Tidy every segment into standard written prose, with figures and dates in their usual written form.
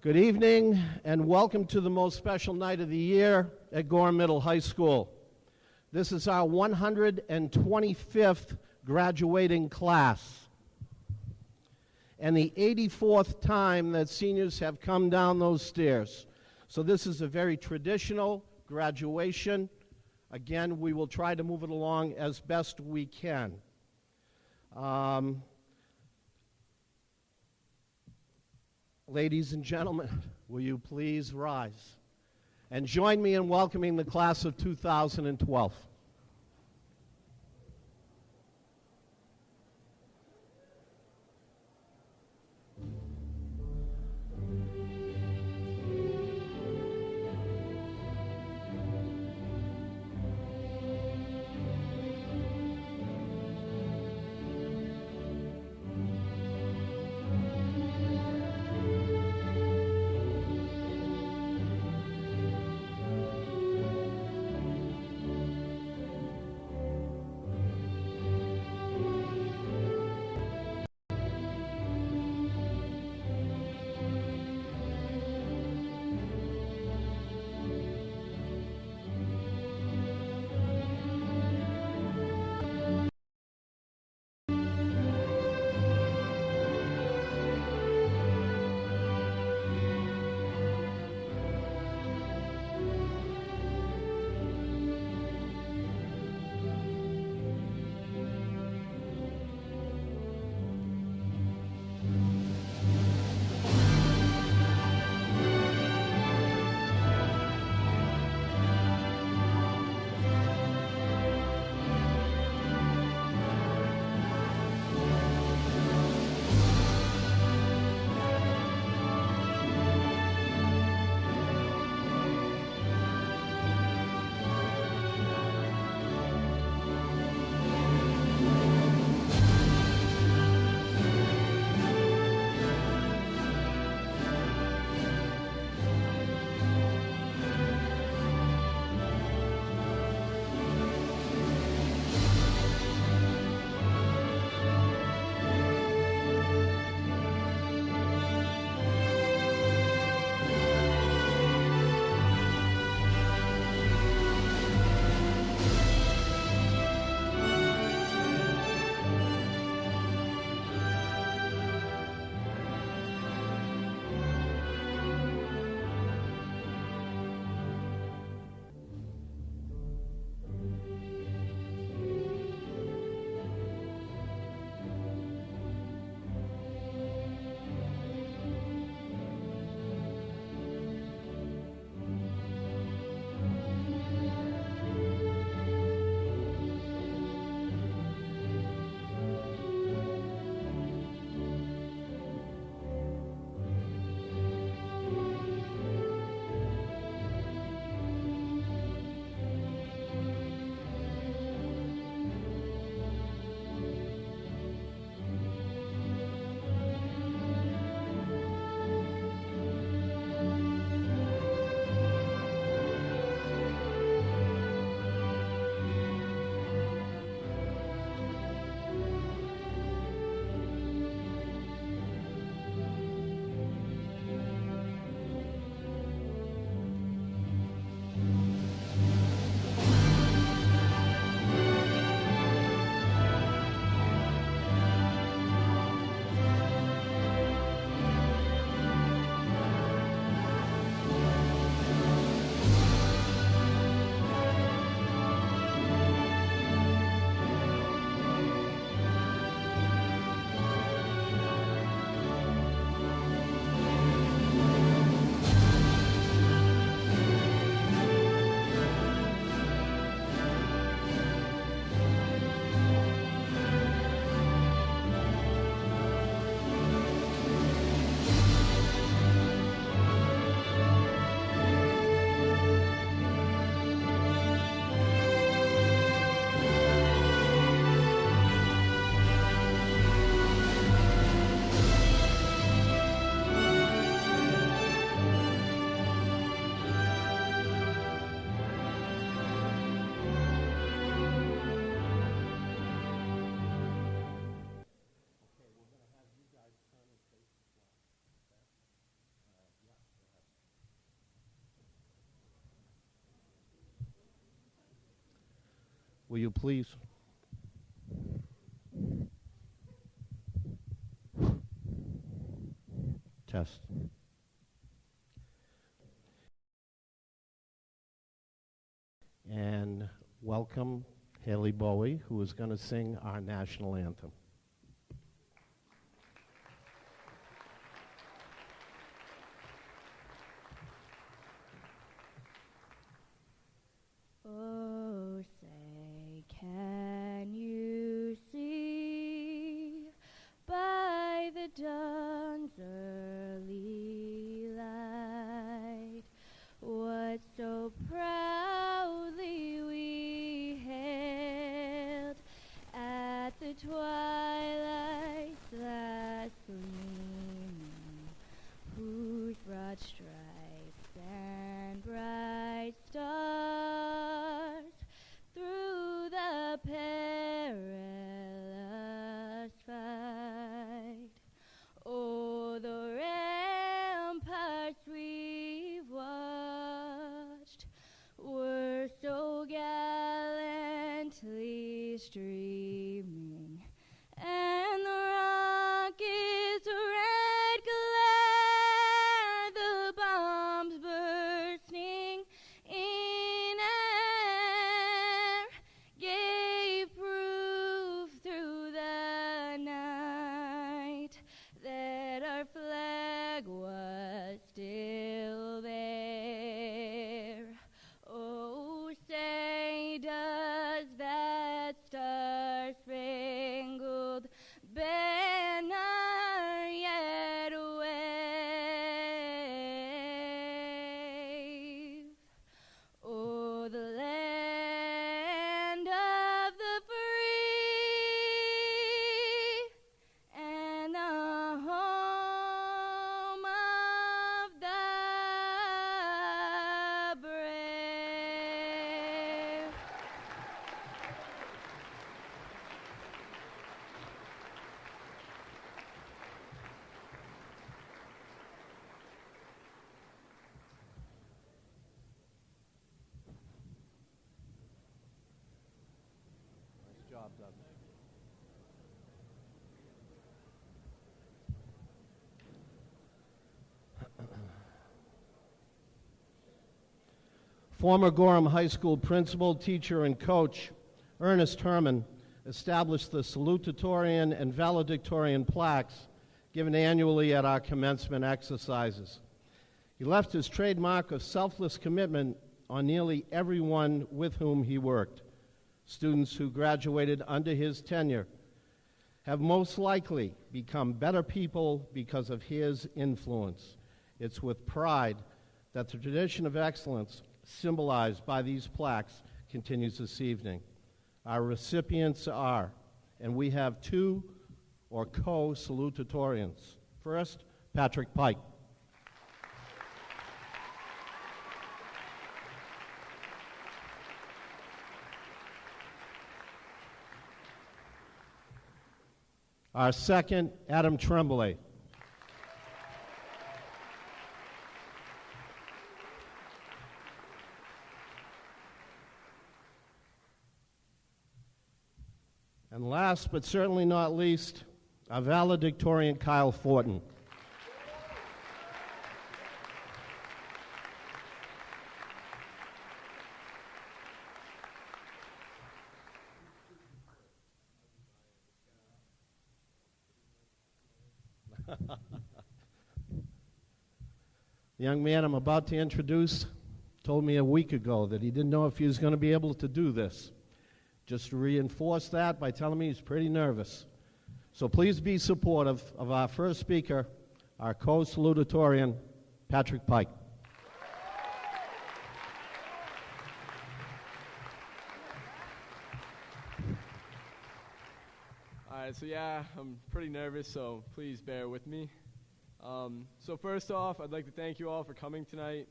Good evening and welcome to the most special night of the year at Gorham Middle High School. This is our 125th graduating class and the 84th time that seniors have come down those stairs. So this is a very traditional graduation. Again, we will try to move it along as best we can. Ladies and gentlemen, will you please rise and join me in welcoming the class of 2012. Will you please? Test. And welcome Haley Bowie, who is going to sing our national anthem. Oh, say, can you see by the dawn's early light what so proudly we hailed at the twilight's last gleaming, whose broad stripes and bright stars through the perilous fight. Oh, the ramparts we've watched were so gallantly streaming, and the rockets' red glare, the bombs bursting in air, gave proof through the night that our flag was still there. Oh, say, does that star-spangled banner yet wave? Oh, the land of the free and the home of the brave. Nice job, Doug. Former Gorham High School principal, teacher, and coach Ernest Herman established the salutatorian and valedictorian plaques given annually at our commencement exercises. He left his trademark of selfless commitment on nearly everyone with whom he worked. Students who graduated under his tenure have most likely become better people because of his influence. It's with pride that the tradition of excellence symbolized by these plaques continues this evening. Our recipients are, and we have two or co-salutatorians. First, Patrick Pike. Our second, Adam Tremblay. And last but certainly not least, our valedictorian, Kyle Forden. The young man I'm about to introduce told me a week ago that he didn't know if he was going to be able to do this. Just to reinforce that by telling me he's pretty nervous. So please be supportive of our first speaker, our co-salutatorian, Patrick Pike. All right, so yeah, I'm pretty nervous, so please bear with me. So first off, I'd like to thank you all for coming tonight.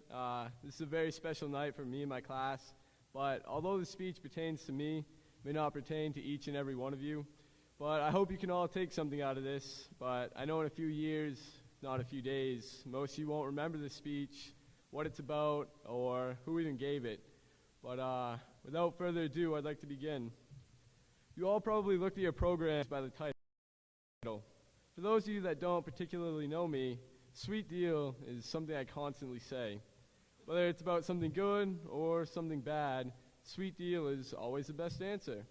This is a very special night for me and my class, but although the speech pertains to me, it may not pertain to each and every one of you. But I hope you can all take something out of this. But I know in a few years, not a few days, most of you won't remember this speech, what it's about, or who even gave it. But without further ado, I'd like to begin. You all probably looked at your programs by the title. For those of you that don't particularly know me, sweet deal is something I constantly say. Whether it's about something good or something bad, sweet deal is always the best answer.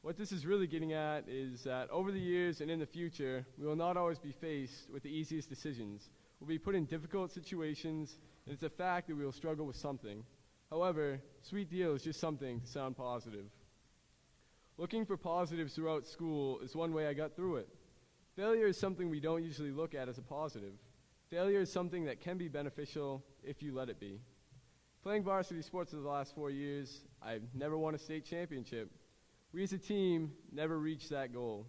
What this is really getting at is that over the years and in the future, we will not always be faced with the easiest decisions. We'll be put in difficult situations, and it's a fact that we will struggle with something. However, sweet deal is just something to sound positive. Looking for positives throughout school is one way I got through it. Failure is something we don't usually look at as a positive. Failure is something that can be beneficial if you let it be. Playing varsity sports for the last 4 years, I've never won a state championship. We as a team never reached that goal.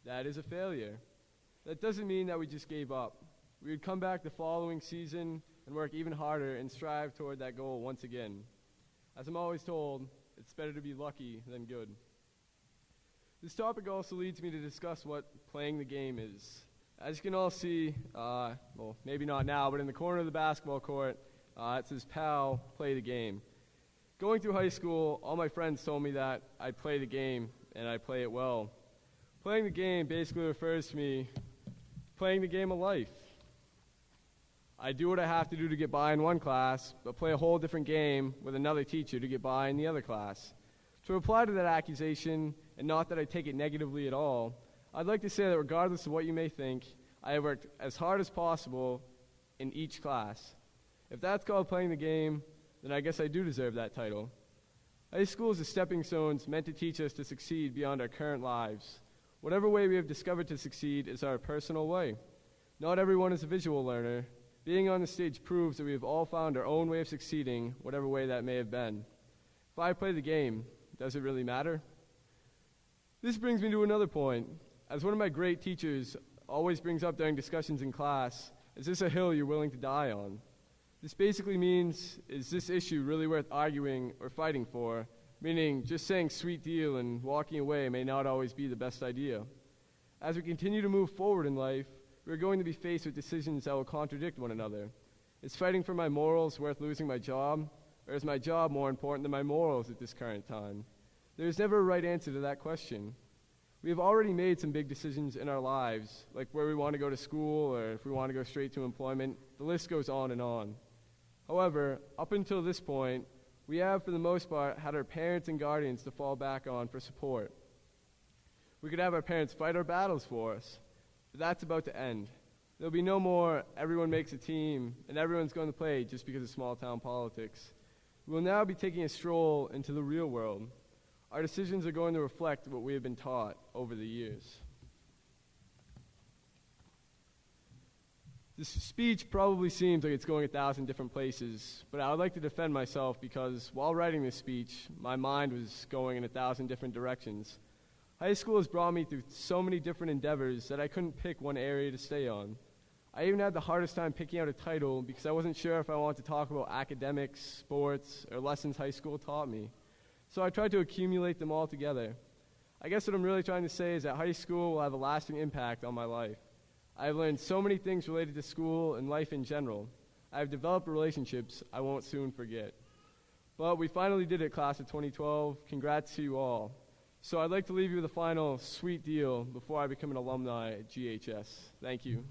That is a failure. That doesn't mean that we just gave up. We would come back the following season and work even harder and strive toward that goal once again. As I'm always told, it's better to be lucky than good. This topic also leads me to discuss what playing the game is. As you can all see, well, maybe not now, but in the corner of the basketball court, it says, "Pal, play the game." Going through high school, all my friends told me that I play the game, and I play it well. Playing the game basically refers to me playing the game of life. I do what I have to do to get by in one class, but play a whole different game with another teacher to get by in the other class. To reply to that accusation, and not that I take it negatively at all, I'd like to say that regardless of what you may think, I have worked as hard as possible in each class. If that's called playing the game, then I guess I do deserve that title. High school is a stepping stone meant to teach us to succeed beyond our current lives. Whatever way we have discovered to succeed is our personal way. Not everyone is a visual learner. Being on the stage proves that we have all found our own way of succeeding, whatever way that may have been. If I play the game, does it really matter? This brings me to another point. As one of my great teachers always brings up during discussions in class, is this a hill you're willing to die on? This basically means, is this issue really worth arguing or fighting for? Meaning, just saying sweet deal and walking away may not always be the best idea. As we continue to move forward in life, we're going to be faced with decisions that will contradict one another. Is fighting for my morals worth losing my job? Or is my job more important than my morals at this current time? There is never a right answer to that question. We have already made some big decisions in our lives, like where we want to go to school or if we want to go straight to employment. The list goes on and on. However, up until this point, we have, for the most part, had our parents and guardians to fall back on for support. We could have our parents fight our battles for us, but that's about to end. There'll be no more everyone makes a team and everyone's going to play just because of small-town politics. We will now be taking a stroll into the real world. Our decisions are going to reflect what we have been taught over the years. This speech probably seems like it's going 1,000 different places, but I would like to defend myself because while writing this speech, my mind was going in 1,000 different directions. High school has brought me through so many different endeavors that I couldn't pick one area to stay on. I even had the hardest time picking out a title because I wasn't sure if I wanted to talk about academics, sports, or lessons high school taught me. So I tried to accumulate them all together. I guess what I'm really trying to say is that high school will have a lasting impact on my life. I have learned so many things related to school and life in general. I have developed relationships I won't soon forget. But we finally did it, class of 2012. Congrats to you all. So I'd like to leave you with a final sweet deal before I become an alumni at GHS. Thank you.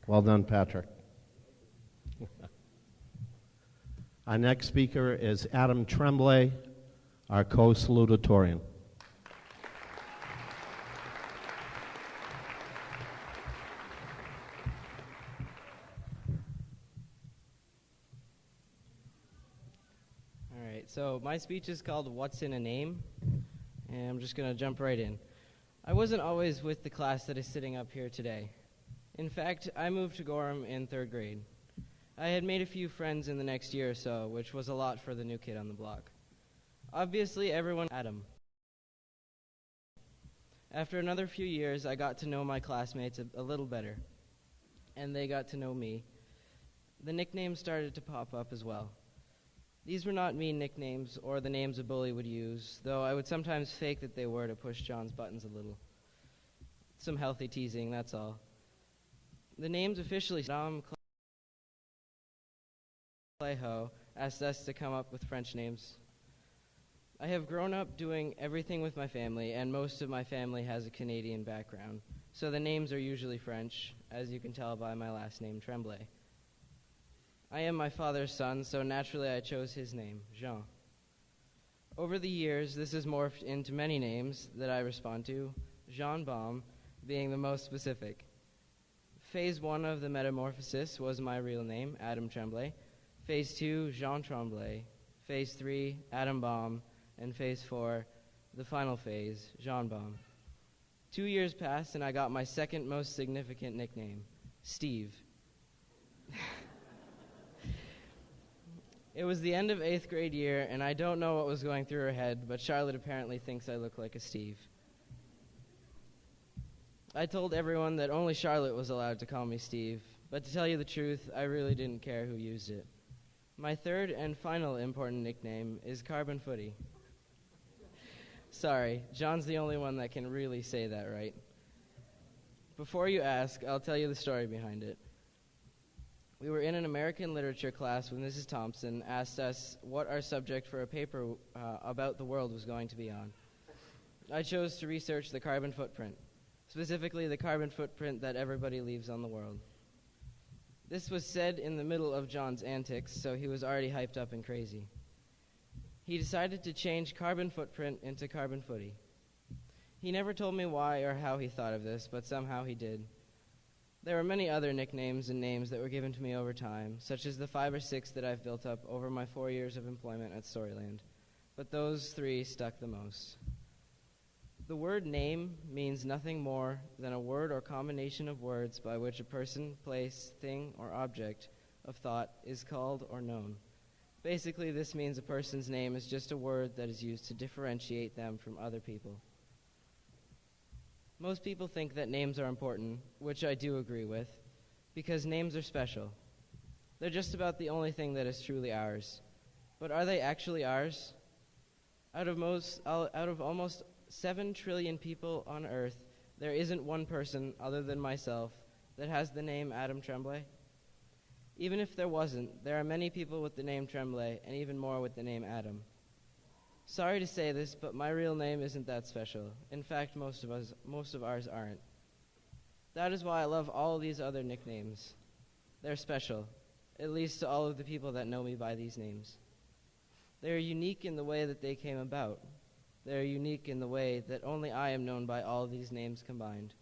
Well done, Patrick. Our next speaker is Adam Tremblay, our co-salutatorian. All right, so my speech is called What's in a Name, and I'm just going to jump right in. I wasn't always with the class that is sitting up here today. In fact, I moved to Gorham in 3rd grade. I had made a few friends in the next year or so, which was a lot for the new kid on the block. Obviously, everyone Adam. After another few years, I got to know my classmates a little better, and they got to know me. The nicknames started to pop up as well. These were not mean nicknames or the names a bully would use, though I would sometimes fake that they were to push John's buttons a little. Some healthy teasing, that's all. The names officially Madame Clayho asked us to come up with French names. I have grown up doing everything with my family, and most of my family has a Canadian background, so the names are usually French, as you can tell by my last name, Tremblay. I am my father's son, so naturally I chose his name, Jean. Over the years, this has morphed into many names that I respond to, Jean Baum being the most specific. Phase 1 of the metamorphosis was my real name, Adam Tremblay. Phase 2, Jean Tremblay. Phase 3, Adam Baum. And Phase 4, the final phase, Jean Baum. 2 years passed, and I got my second most significant nickname, Steve. It was the end of 8th grade year, and I don't know what was going through her head, but Charlotte apparently thinks I look like a Steve. I told everyone that only Charlotte was allowed to call me Steve, but to tell you the truth, I really didn't care who used it. My third and final important nickname is Carbon Footy. Sorry, John's the only one that can really say that right. Before you ask, I'll tell you the story behind it. We were in an American literature class when Mrs. Thompson asked us what our subject for a paper about the world was going to be on. I chose to research the carbon footprint, specifically the carbon footprint that everybody leaves on the world. This was said in the middle of John's antics, so he was already hyped up and crazy. He decided to change carbon footprint into carbon footy. He never told me why or how he thought of this, but somehow he did. There were many other nicknames and names that were given to me over time, such as the 5 or 6 that I've built up over my 4 years of employment at Storyland, but those 3 stuck the most. The word name means nothing more than a word or combination of words by which a person, place, thing, or object of thought is called or known. Basically, this means a person's name is just a word that is used to differentiate them from other people. Most people think that names are important, which I do agree with, because names are special. They're just about the only thing that is truly ours. But are they actually ours? Out of almost 7 trillion people on Earth, there isn't one person other than myself that has the name Adam Tremblay. Even if there wasn't, there are many people with the name Tremblay, and even more with the name Adam. Sorry to say this, but my real name isn't that special. In fact, most of ours aren't. That is why I love all these other nicknames. They're special, at least to all of the people that know me by these names. They are unique in the way that they came about. They are unique in the way that only I am known by all these names combined.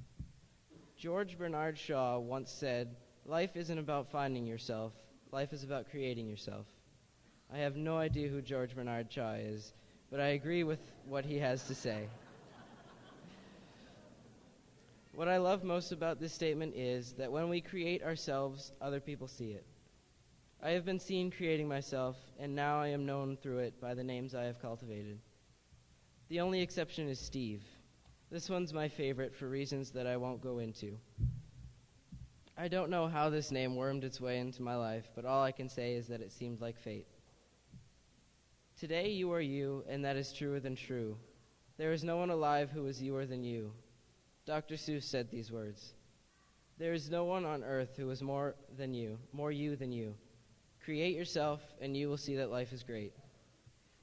George Bernard Shaw once said, "Life isn't about finding yourself. Life is about creating yourself." I have no idea who George Bernard Shaw is, but I agree with what he has to say. What I love most about this statement is that when we create ourselves, other people see it. I have been seen creating myself, and now I am known through it by the names I have cultivated. The only exception is Steve. This one's my favorite for reasons that I won't go into. I don't know how this name wormed its way into my life, but all I can say is that it seemed like fate. Today you are you, and that is truer than true. There is no one alive who is youer than you. Dr. Seuss said these words. There is no one on earth who is more you than you. Create yourself, and you will see that life is great.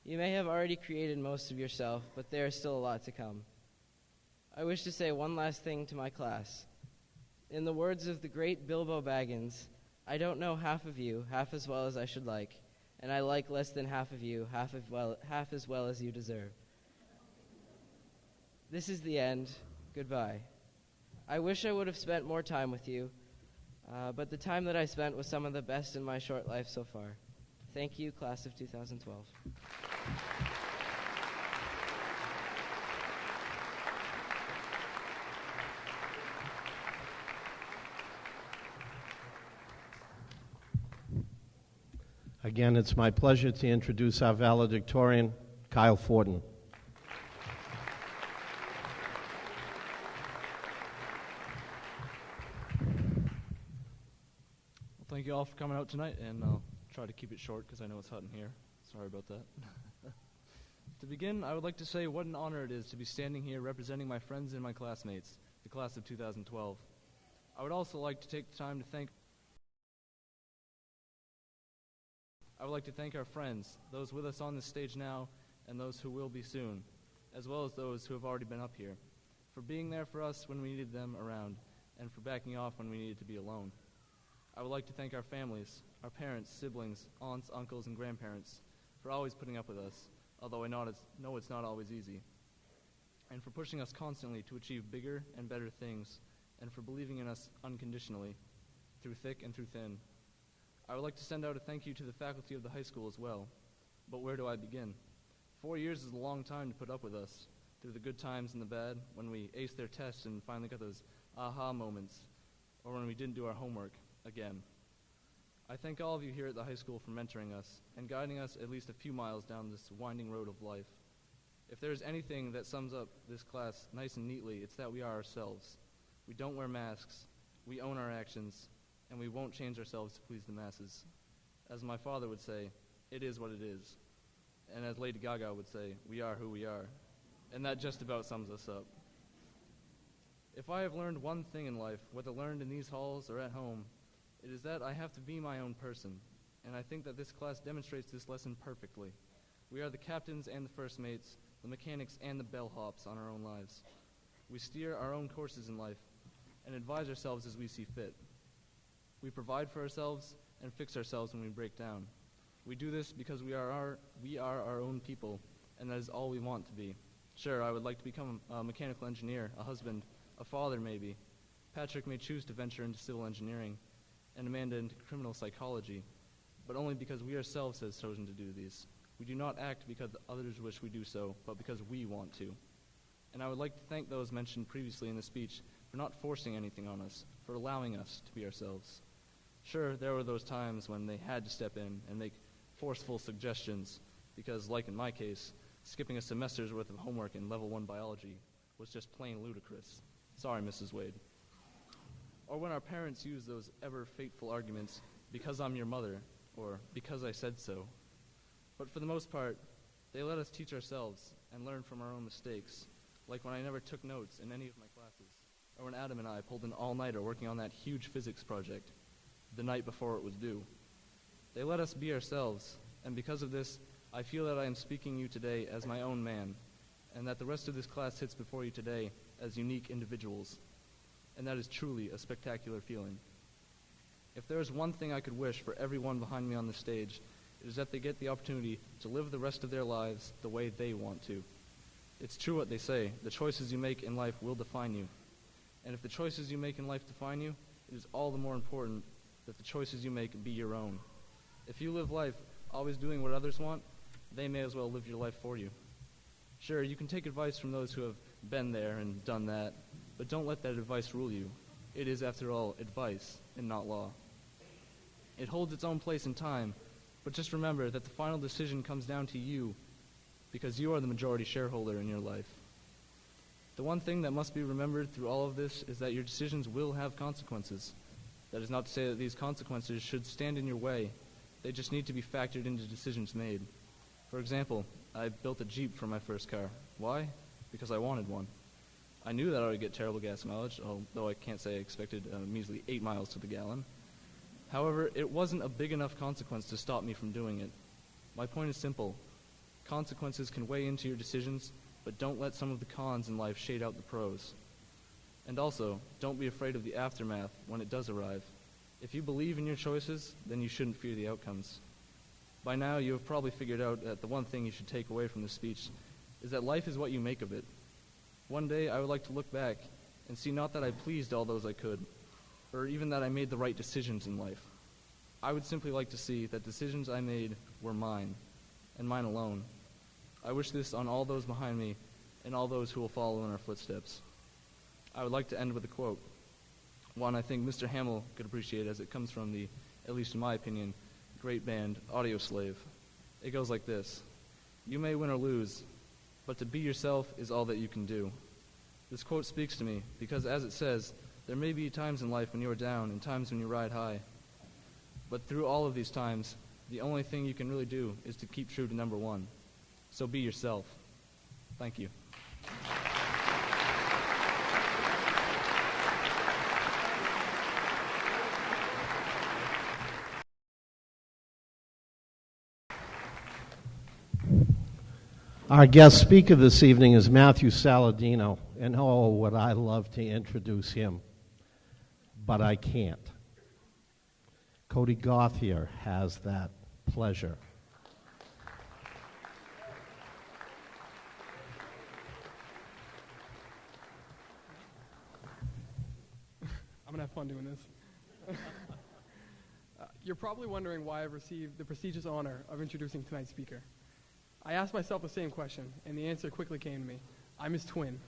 You may have already created most of yourself, but there is still a lot to come. I wish to say one last thing to my class. In the words of the great Bilbo Baggins, I don't know half of you half as well as I should like, and I like less than half of you half as well as you deserve. This is the end. Goodbye. I wish I would have spent more time with you, but the time that I spent was some of the best in my short life so far. Thank you, class of 2012. Again, it's my pleasure to introduce our valedictorian, Kyle Forden. Thank you all for coming out tonight, and I'll try to keep it short because I know it's hot in here. Sorry about that. To begin, I would like to say what an honor it is to be standing here representing my friends and my classmates, the the class of 2012. I would also like to take the time to thank our friends, those with us on this stage now and those who will be soon, as well as those who have already been up here, for being there for us when we needed them around and for backing off when we needed to be alone. I would like to thank our families, our parents, siblings, aunts, uncles, and grandparents for always putting up with us, although I know it's not always easy, and for pushing us constantly to achieve bigger and better things, and for believing in us unconditionally, through thick and through thin. I would like to send out a thank you to the faculty of the high school as well, but where do I begin? 4 years is a long time to put up with us, through the good times and the bad, when we aced their tests and finally got those aha moments, or when we didn't do our homework again. I thank all of you here at the high school for mentoring us and guiding us at least a few miles down this winding road of life. If there is anything that sums up this class nice and neatly, it's that we are ourselves. We don't wear masks, we own our actions, and we won't change ourselves to please the masses. As my father would say, it is what it is. And as Lady Gaga would say, we are who we are. And that just about sums us up. If I have learned one thing in life, whether learned in these halls or at home, it is that I have to be my own person. And I think that this class demonstrates this lesson perfectly. We are the captains and the first mates, the mechanics and the bellhops on our own lives. We steer our own courses in life and advise ourselves as we see fit. We provide for ourselves and fix ourselves when we break down. We do this because we are our own people, and that is all we want to be. Sure, I would like to become a mechanical engineer, a husband, a father maybe. Patrick may choose to venture into civil engineering, and Amanda into criminal psychology, but only because we ourselves have chosen to do these. We do not act because others wish we do so, but because we want to. And I would like to thank those mentioned previously in the speech for not forcing anything on us, for allowing us to be ourselves. Sure, there were those times when they had to step in and make forceful suggestions, because, like in my case, skipping a semester's worth of homework in Level 1 biology was just plain ludicrous. Sorry, Mrs. Wade. Or when our parents use those ever-fateful arguments, because I'm your mother, or because I said so. But for the most part, they let us teach ourselves and learn from our own mistakes, like when I never took notes in any of my classes, or when Adam and I pulled an all-nighter working on that huge physics project the night before it was due. They let us be ourselves, and because of this, I feel that I am speaking you today as my own man, and that the rest of this class sits before you today as unique individuals, and that is truly a spectacular feeling. If there is one thing I could wish for everyone behind me on the stage, it is that they get the opportunity to live the rest of their lives the way they want to. It's true what they say, the choices you make in life will define you. And if the choices you make in life define you, it is all the more important that the choices you make be your own. If you live life always doing what others want, they may as well live your life for you. Sure, you can take advice from those who have been there and done that, but don't let that advice rule you. It is, after all, advice and not law. It holds its own place in time, but just remember that the final decision comes down to you, because you are the majority shareholder in your life. The one thing that must be remembered through all of this is that your decisions will have consequences. That is not to say that these consequences should stand in your way. They just need to be factored into decisions made. For example, I built a Jeep for my first car. Why? Because I wanted one. I knew that I would get terrible gas mileage, although I can't say I expected a measly 8 miles to the gallon. However, it wasn't a big enough consequence to stop me from doing it. My point is simple. Consequences can weigh into your decisions, but don't let some of the cons in life shade out the pros. And also, don't be afraid of the aftermath when it does arrive. If you believe in your choices, then you shouldn't fear the outcomes. By now, you have probably figured out that the one thing you should take away from this speech is that life is what you make of it. One day, I would like to look back and see not that I pleased all those I could, or even that I made the right decisions in life. I would simply like to see that decisions I made were mine, and mine alone. I wish this on all those behind me and all those who will follow in our footsteps. I would like to end with a quote, one I think Mr. Hamill could appreciate as it comes from the, at least in my opinion, great band Audioslave. It goes like this: "You may win or lose, but to be yourself is all that you can do." This quote speaks to me because, as it says, there may be times in life when you are down and times when you ride high. But through all of these times, the only thing you can really do is to keep true to number one. So be yourself. Thank you. Our guest speaker this evening is Matthew Saladino, and oh, would I love to introduce him, but I can't. Cody Gauthier has that pleasure. I'm going to have fun doing this. You're probably wondering why I've received the prestigious honor of introducing tonight's speaker. I asked myself the same question, and the answer quickly came to me. I'm his twin.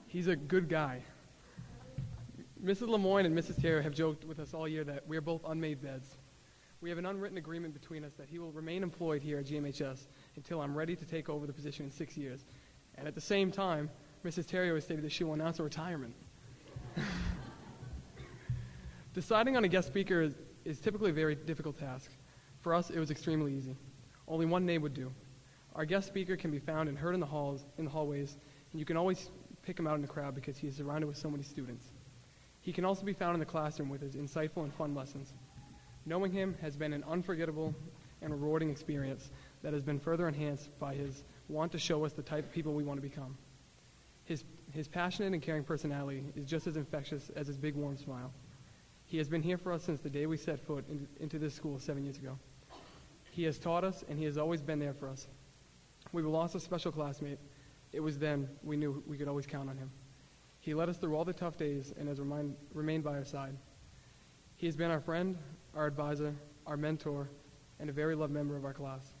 He's a good guy. Mrs. Lemoyne and Mrs. Terry have joked with us all year that we are both unmade beds. We have an unwritten agreement between us that he will remain employed here at GMHS until I'm ready to take over the position in 6 years. And at the same time, Mrs. Terry has stated that she will announce a retirement. Deciding on a guest speaker is typically a very difficult task. For us, it was extremely easy. Only one name would do. Our guest speaker can be found and heard in the hallways, and you can always pick him out in the crowd because he is surrounded with so many students. He can also be found in the classroom with his insightful and fun lessons. Knowing him has been an unforgettable and rewarding experience that has been further enhanced by his want to show us the type of people we want to become. His passionate and caring personality is just as infectious as his big warm smile. He has been here for us since the day we set foot into this school 7 years ago. He has taught us, and he has always been there for us. We lost a special classmate. It was then we knew we could always count on him. He led us through all the tough days and has remained by our side. He has been our friend, our advisor, our mentor, and a very loved member of our class.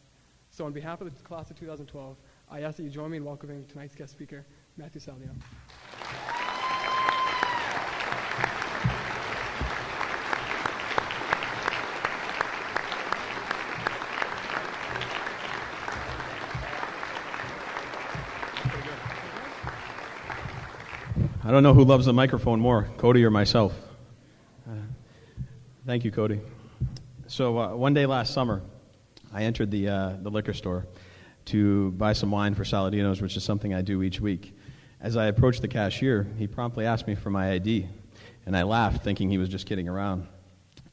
So on behalf of the class of 2012, I ask that you join me in welcoming tonight's guest speaker, Matthew Saladino. I don't know who loves the microphone more, Cody or myself. Thank you, Cody. So one day last summer, I entered the liquor store to buy some wine for Saladinos, which is something I do each week. As I approached the cashier, he promptly asked me for my ID, and I laughed, thinking he was just kidding around.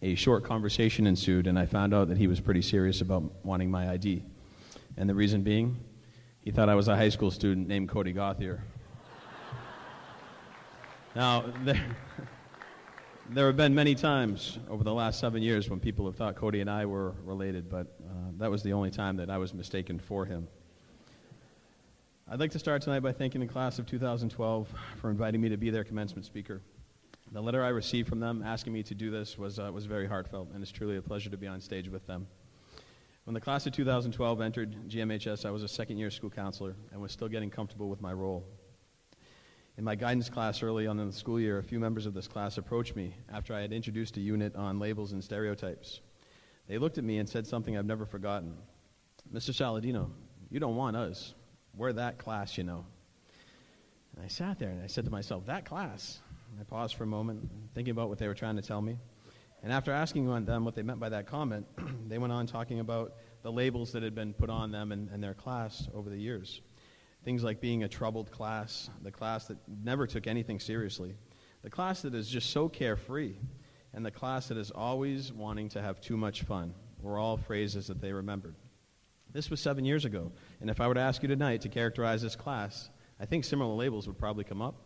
A short conversation ensued, and I found out that he was pretty serious about wanting my ID. And the reason being, he thought I was a high school student named Cody Gauthier. Now, there have been many times over the last 7 years when people have thought Cody and I were related, but that was the only time that I was mistaken for him. I'd like to start tonight by thanking the class of 2012 for inviting me to be their commencement speaker. The letter I received from them asking me to do this was very heartfelt, and it's truly a pleasure to be on stage with them. When the class of 2012 entered GMHS, I was a second-year school counselor and was still getting comfortable with my role. In my guidance class early on in the school year, a few members of this class approached me after I had introduced a unit on labels and stereotypes. They looked at me and said something I've never forgotten. "Mr. Saladino, you don't want us. We're that class, you know." And I sat there and I said to myself, "That class?" And I paused for a moment, thinking about what they were trying to tell me. And after asking them what they meant by that comment, they went on talking about the labels that had been put on them and their class over the years. Things like being a troubled class, the class that never took anything seriously, the class that is just so carefree, and the class that is always wanting to have too much fun, were all phrases that they remembered. This was 7 years ago, and if I were to ask you tonight to characterize this class, I think similar labels would probably come up.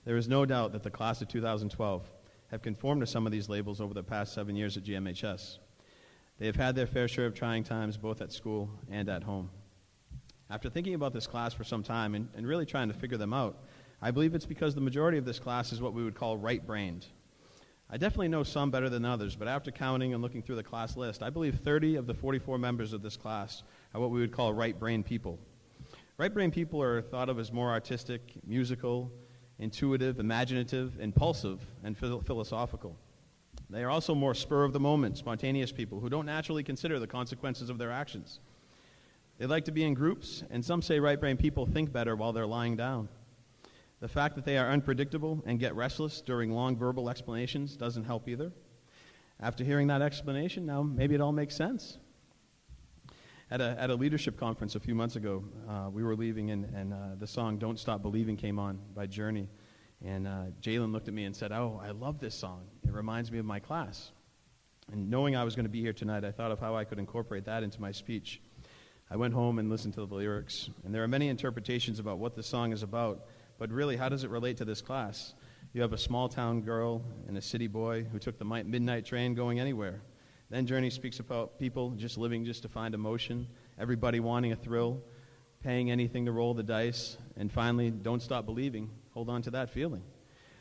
There is no doubt that the class of 2012 have conformed to some of these labels over the past 7 years at GMHS. They have had their fair share of trying times both at school and at home. After thinking about this class for some time and really trying to figure them out, I believe it's because the majority of this class is what we would call right-brained. I definitely know some better than others, but after counting and looking through the class list, I believe 30 of the 44 members of this class are what we would call right-brained people. Right-brained people are thought of as more artistic, musical, intuitive, imaginative, impulsive, and philosophical. They are also more spur-of-the-moment, spontaneous people who don't naturally consider the consequences of their actions. They like to be in groups, and some say right-brained people think better while they're lying down. The fact that they are unpredictable and get restless during long verbal explanations doesn't help either. After hearing that explanation, now maybe it all makes sense. At a leadership conference a few months ago, we were leaving, and the song "Don't Stop Believing" came on by Journey. And Jalen looked at me and said, "Oh, I love this song. It reminds me of my class." And knowing I was going to be here tonight, I thought of how I could incorporate that into my speech. I went home and listened to the lyrics, and there are many interpretations about what this song is about, but really, how does it relate to this class? You have a small-town girl and a city boy who took the midnight train going anywhere. Then Journey speaks about people just living just to find emotion, everybody wanting a thrill, paying anything to roll the dice, and finally, don't stop believing, hold on to that feeling.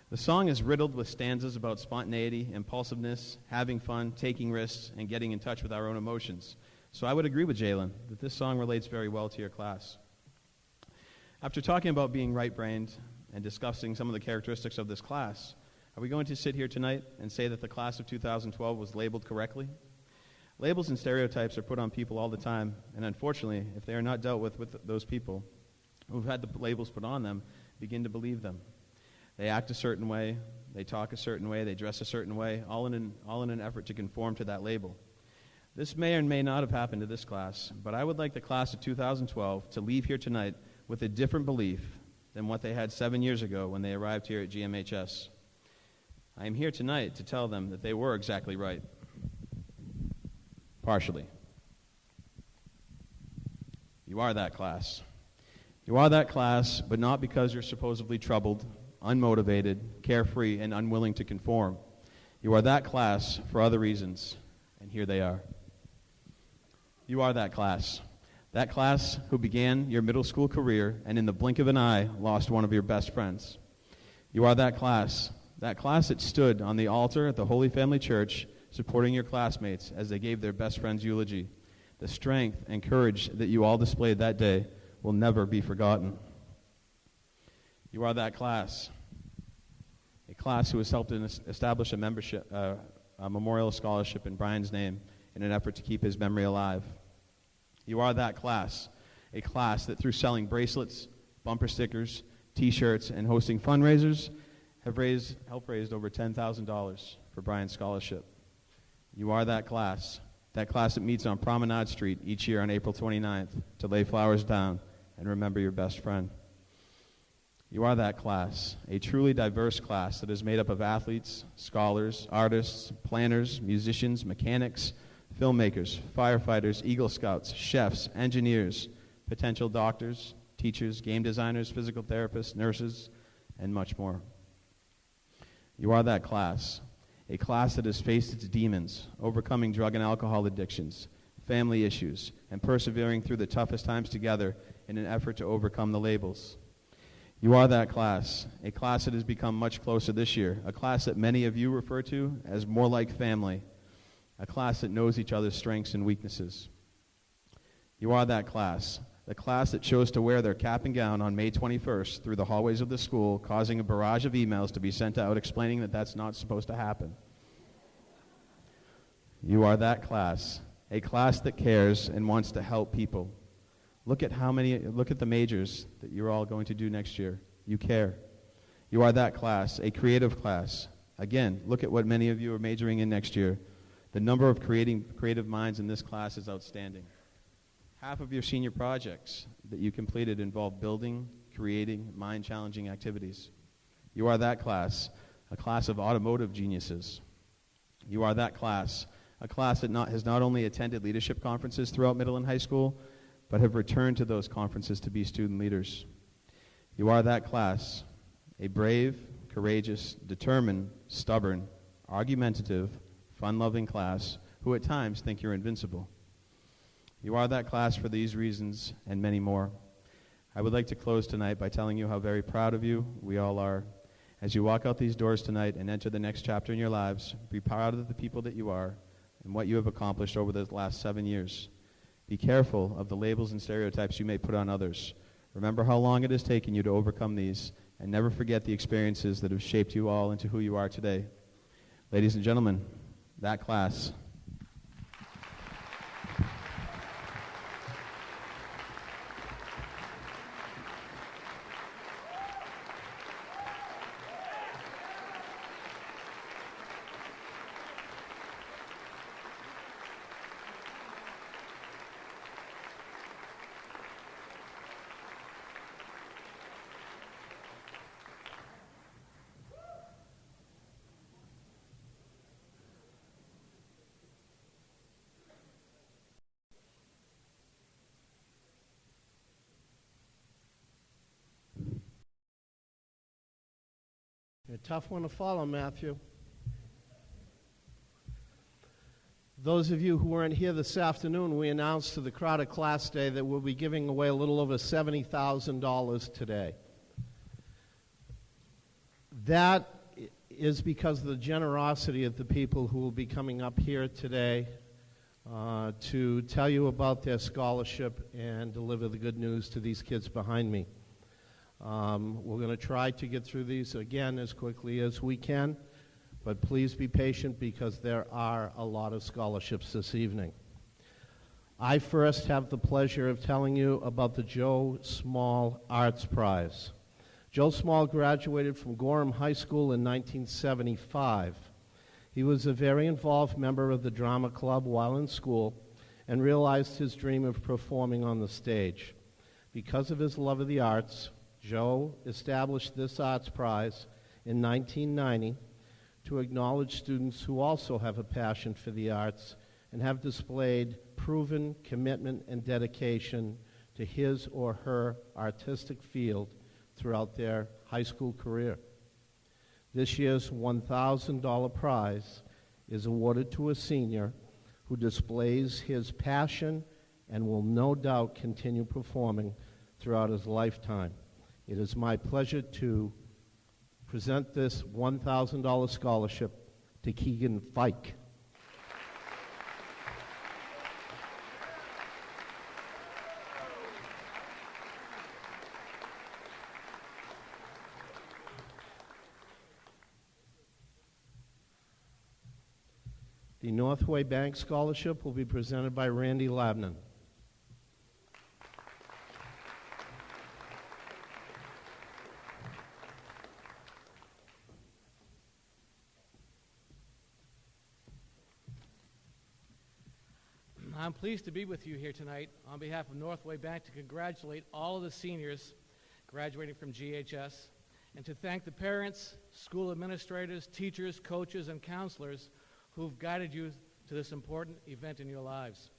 The song is riddled with stanzas about spontaneity, impulsiveness, having fun, taking risks, and getting in touch with our own emotions. So I would agree with Jalen that this song relates very well to your class. After talking about being right-brained and discussing some of the characteristics of this class, are we going to sit here tonight and say that the class of 2012 was labeled correctly? Labels and stereotypes are put on people all the time, and unfortunately, if they are not dealt with those people who've had the labels put on them, begin to believe them. They act a certain way, they talk a certain way, they dress a certain way, all in an effort to conform to that label. This may or may not have happened to this class, but I would like the class of 2012 to leave here tonight with a different belief than what they had 7 years ago when they arrived here at GMHS. I am here tonight to tell them that they were exactly right. Partially. You are that class. You are that class, but not because you're supposedly troubled, unmotivated, carefree, and unwilling to conform. You are that class for other reasons, and here they are. You are that class who began your middle school career and in the blink of an eye lost one of your best friends. You are that class that stood on the altar at the Holy Family Church supporting your classmates as they gave their best friend's eulogy. The strength and courage that you all displayed that day will never be forgotten. You are that class, a class who has helped establish a memorial scholarship in Brian's name in an effort to keep his memory alive. You are that class, a class that through selling bracelets, bumper stickers, T-shirts, and hosting fundraisers have helped raise over $10,000 for Brian's scholarship. You are that class that meets on Promenade Street each year on April 29th to lay flowers down and remember your best friend. You are that class, a truly diverse class that is made up of athletes, scholars, artists, planners, musicians, mechanics, filmmakers, firefighters, Eagle Scouts, chefs, engineers, potential doctors, teachers, game designers, physical therapists, nurses, and much more. You are that class, a class that has faced its demons, overcoming drug and alcohol addictions, family issues, and persevering through the toughest times together in an effort to overcome the labels. You are that class, a class that has become much closer this year, a class that many of you refer to as more like family, a class that knows each other's strengths and weaknesses. You are that class, the class that chose to wear their cap and gown on May 21st through the hallways of the school, causing a barrage of emails to be sent out explaining that that's not supposed to happen. You are that class, a class that cares and wants to help people. Look at the majors that you're all going to do next year. You care. You are that class, a creative class. Again, look at what many of you are majoring in next year. The number of creative minds in this class is outstanding. Half of your senior projects that you completed involve building, creating, mind-challenging activities. You are that class, a class of automotive geniuses. You are that class, a class that has not only attended leadership conferences throughout middle and high school, but have returned to those conferences to be student leaders. You are that class, a brave, courageous, determined, stubborn, argumentative, fun-loving class who at times think you're invincible. You are that class for these reasons and many more. I would like to close tonight by telling you how very proud of you we all are. As you walk out these doors tonight and enter the next chapter in your lives, be proud of the people that you are and what you have accomplished over the last 7 years. Be careful of the labels and stereotypes you may put on others. Remember how long it has taken you to overcome these, and never forget the experiences that have shaped you all into who you are today. Ladies and gentlemen, that class. A tough one to follow, Matthew. Those of you who weren't here this afternoon, we announced to the crowd at Class Day that we'll be giving away a little over $70,000 today. That is because of the generosity of the people who will be coming up here today to tell you about their scholarship and deliver the good news to these kids behind me. We're going to try to get through these again as quickly as we can, but please be patient because there are a lot of scholarships this evening. I first have the pleasure of telling you about the Joe Small Arts Prize. Joe Small graduated from Gorham High School in 1975. He was a very involved member of the drama club while in school and realized his dream of performing on the stage. Because of his love of the arts, Joe established this arts prize in 1990 to acknowledge students who also have a passion for the arts and have displayed proven commitment and dedication to his or her artistic field throughout their high school career. This year's $1,000 prize is awarded to a senior who displays his passion and will no doubt continue performing throughout his lifetime. It is my pleasure to present this $1,000 scholarship to Keegan Pike. The Northway Bank Scholarship will be presented by Randy Labnan. I'm pleased to be with you here tonight on behalf of Northway Bank to congratulate all of the seniors graduating from GHS and to thank the parents, school administrators, teachers, coaches, and counselors who've guided you to this important event in your lives.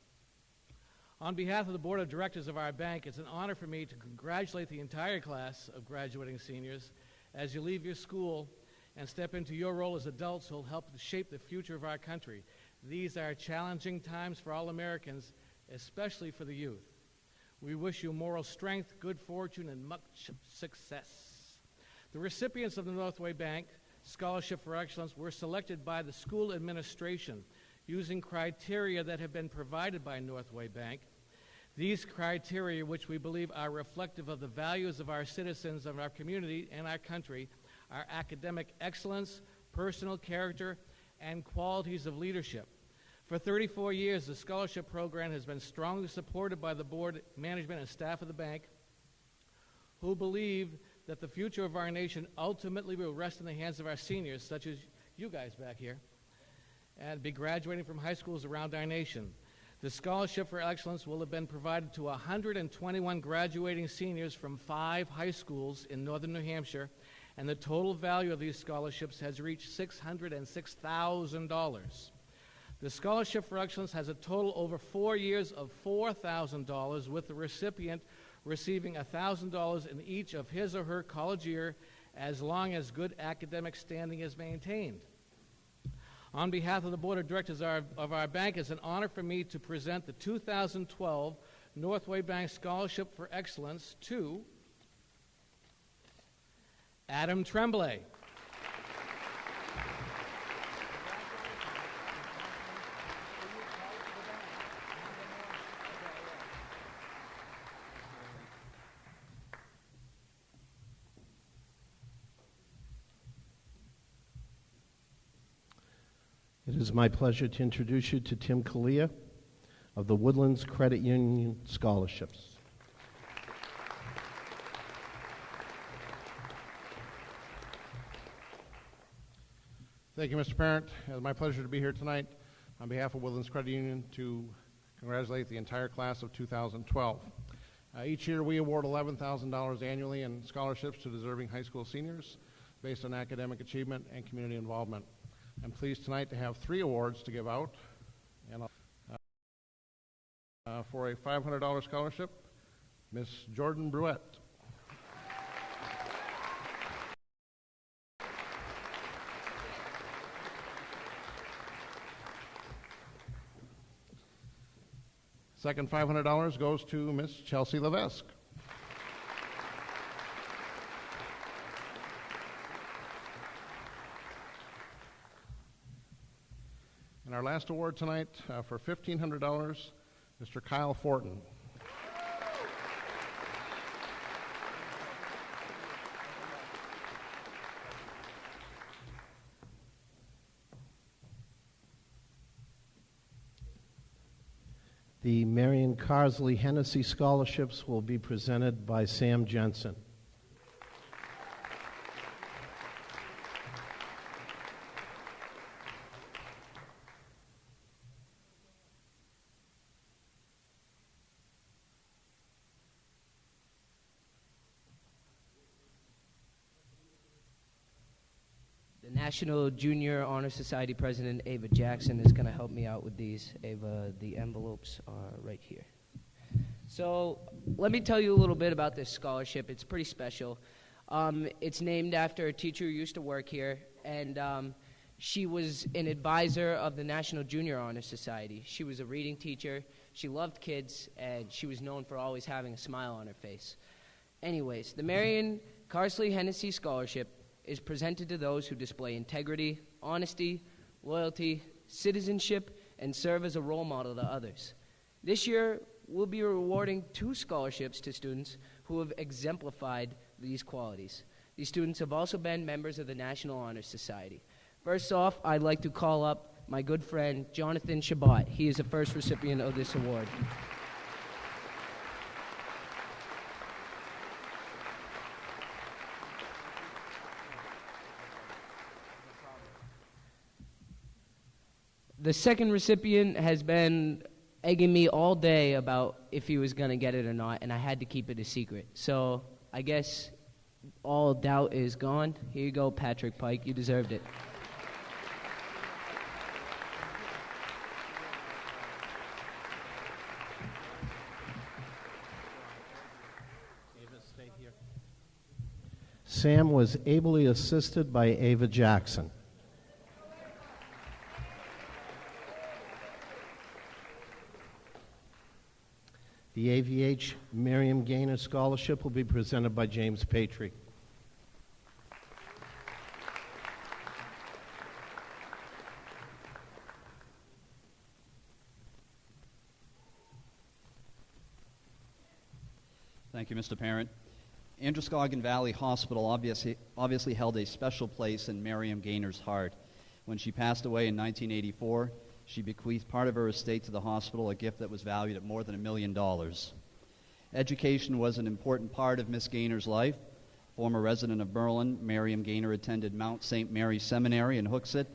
On behalf of the Board of Directors of our bank, it's an honor for me to congratulate the entire class of graduating seniors as you leave your school and step into your role as adults who will help to shape the future of our country. These are challenging times for all Americans, especially for the youth. We wish you moral strength, good fortune, and much success. The recipients of the Northway Bank Scholarship for Excellence were selected by the school administration using criteria that have been provided by Northway Bank. These criteria, which we believe are reflective of the values of our citizens, of our community, and our country, are academic excellence, personal character, and qualities of leadership. For 34 years, the scholarship program has been strongly supported by the board, management, and staff of the bank, who believe that the future of our nation ultimately will rest in the hands of our seniors, such as you guys back here, and be graduating from high schools around our nation. The Scholarship for Excellence will have been provided to 121 graduating seniors from 5 high schools in northern New Hampshire, and the total value of these scholarships has reached $606,000. The Scholarship for Excellence has a total over 4 years of $4,000, with the recipient receiving $1,000 in each of his or her college year as long as good academic standing is maintained. On behalf of the Board of Directors of our bank, it's an honor for me to present the 2012 Northway Bank Scholarship for Excellence to Adam Tremblay. It is my pleasure to introduce you to Tim Kalia of the Woodlands Credit Union Scholarships. Thank you, Mr. Parent. It's my pleasure to be here tonight on behalf of Woodlands Credit Union to congratulate the entire class of 2012. Each year we award $11,000 annually in scholarships to deserving high school seniors based on academic achievement and community involvement. I'm pleased tonight to have 3 awards to give out. And for a $500 scholarship, Miss Jordan Bruette. Second $500 goes to Miss Chelsea Levesque. And our last award tonight for $1,500, Mr. Kyle Forden. The Marian, Carsley, Hennessey scholarships will be presented by Sam Jensen. National Junior Honor Society President Ava Jackson is going to help me out with these. Ava, the envelopes are right here. So let me tell you a little bit about this scholarship. It's pretty special. It's named after a teacher who used to work here, and she was an advisor of the National Junior Honor Society. She was a reading teacher. She loved kids, and she was known for always having a smile on her face. Anyways, the Marian Carsley Hennessey Scholarship is presented to those who display integrity, honesty, loyalty, citizenship, and serve as a role model to others. This year, we'll be rewarding 2 scholarships to students who have exemplified these qualities. These students have also been members of the National Honor Society. First off, I'd like to call up my good friend, Jonathan Shabbat. He is the first recipient of this award. The second recipient has been egging me all day about if he was going to get it or not, and I had to keep it a secret. So I guess all doubt is gone. Here you go, Patrick Pike. You deserved it. Sam was ably assisted by Ava Jackson. The AVH Miriam Gaynor Scholarship will be presented by James Patry. Thank you, Mr. Parent. Androscoggin Valley Hospital obviously held a special place in Miriam Gaynor's heart. When she passed away in 1984, she bequeathed part of her estate to the hospital, a gift that was valued at more than $1 million. Education was an important part of Miss Gaynor's life. Former resident of Berlin, Miriam Gaynor attended Mount St. Mary's Seminary in Hooksett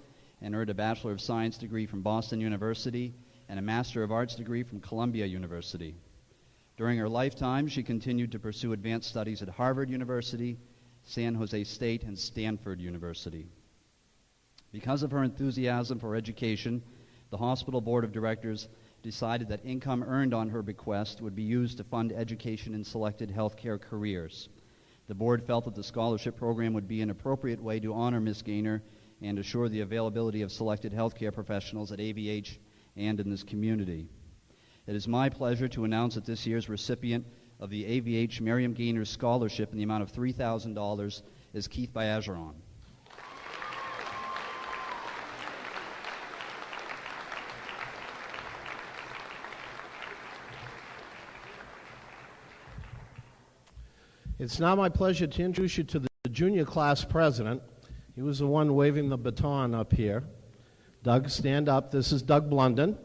and earned a Bachelor of Science degree from Boston University and a Master of Arts degree from Columbia University. During her lifetime, she continued to pursue advanced studies at Harvard University, San Jose State, and Stanford University. Because of her enthusiasm for education, the hospital board of directors decided that income earned on her bequest would be used to fund education in selected healthcare careers. The board felt that the scholarship program would be an appropriate way to honor Ms. Gaynor and assure the availability of selected healthcare professionals at AVH and in this community. It is my pleasure to announce that this year's recipient of the AVH Miriam Gaynor Scholarship in the amount of $3,000 is Keith Biageron. It's now my pleasure to introduce you to the junior class president. He was the one waving the baton up here. Doug, stand up. This is Doug Blunden.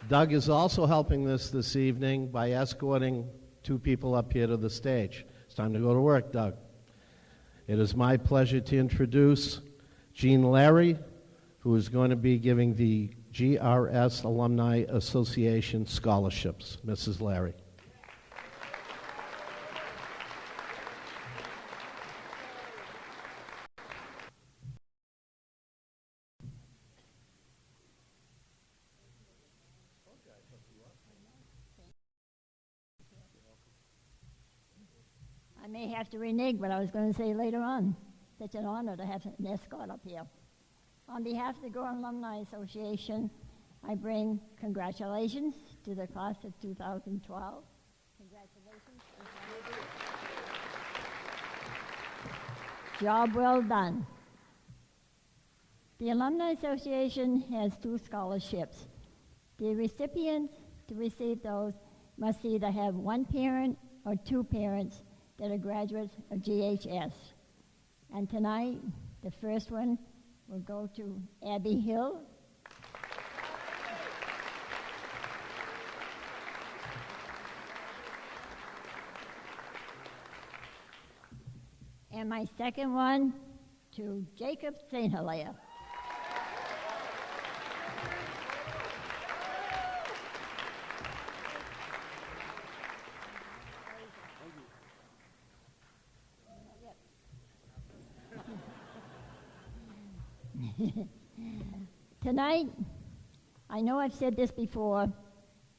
Doug is also helping this evening by escorting 2 people up here to the stage. It's time to go to work, Doug. It is my pleasure to introduce Jean Larry, who is going to be giving the GRS Alumni Association scholarships. Mrs. Larry. I may have to renege what I was going to say later on. Such an honor to have an escort up here. On behalf of the Gorham Alumni Association, I bring congratulations to the class of 2012. Congratulations. Job well done. The Alumni Association has 2 scholarships. The recipients to receive those must either have 1 parent or 2 parents that are graduates of GHS. And tonight, the first one will go to Abby Hill. And my second one to Jacob St. Hilaire. Tonight, I know I've said this before,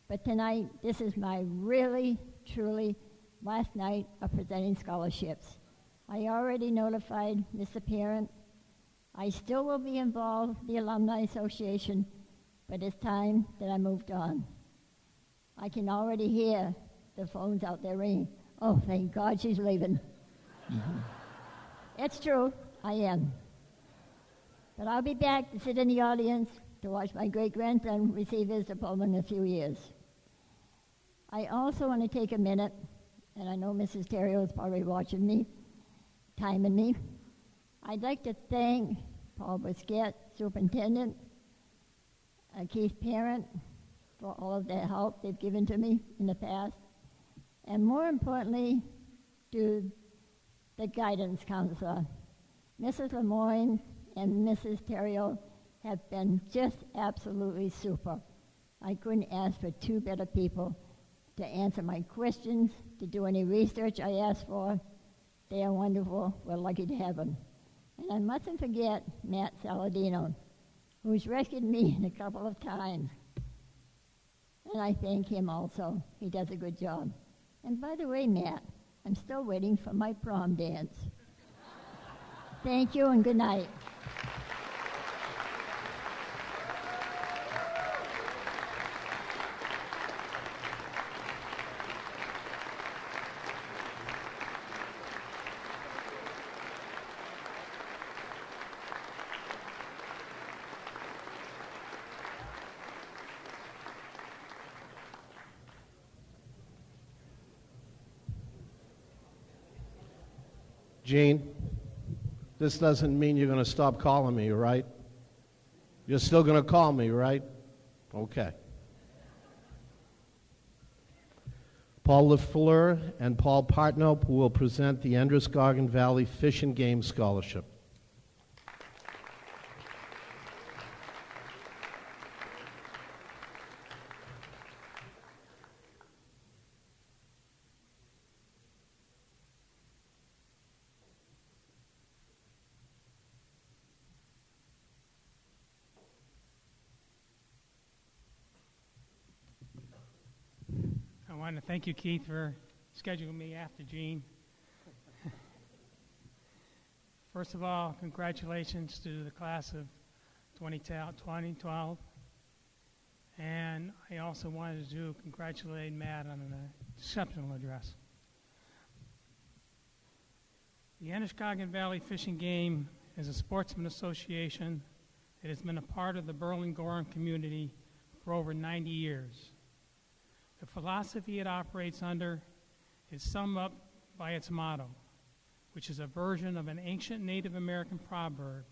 but tonight, this is my really, truly last night of presenting scholarships. I already notified Mr. Parent. I still will be involved with the Alumni Association, but it's time that I moved on. I can already hear the phones out there ringing. Oh, thank God she's leaving. It's true, I am. But I'll be back to sit in the audience to watch my great-grandson receive his diploma in a few years. I also want to take a minute, and I know Mrs. Terrio is probably watching me, timing me. I'd like to thank Paul Brisquet, Superintendent, Keith Parent, for all of their help they've given to me in the past, and more importantly, to the guidance counselor. Mrs. Lemoyne and Mrs. Terrio have been just absolutely super. I couldn't ask for 2 better people to answer my questions, to do any research I asked for. They are wonderful. We're lucky to have them. And I mustn't forget Matt Saladino, who's rescued me a couple of times. And I thank him also. He does a good job. And by the way, Matt, I'm still waiting for my prom dance. Thank you and good night. Gene, this doesn't mean you're going to stop calling me, right? You're still going to call me, right? Okay. Paul LaFleur and Paul Partnope will present the Androscoggin Valley Fish and Game Scholarship. I want to thank you, Keith, for scheduling me after Gene. First of all, congratulations to the class of 2012. And I also wanted to congratulate Matt on an exceptional address. The Androscoggin Valley Fish and Game is a sportsman association that has been a part of the Berlin-Gorham community for over 90 years. The philosophy it operates under is summed up by its motto, which is a version of an ancient Native American proverb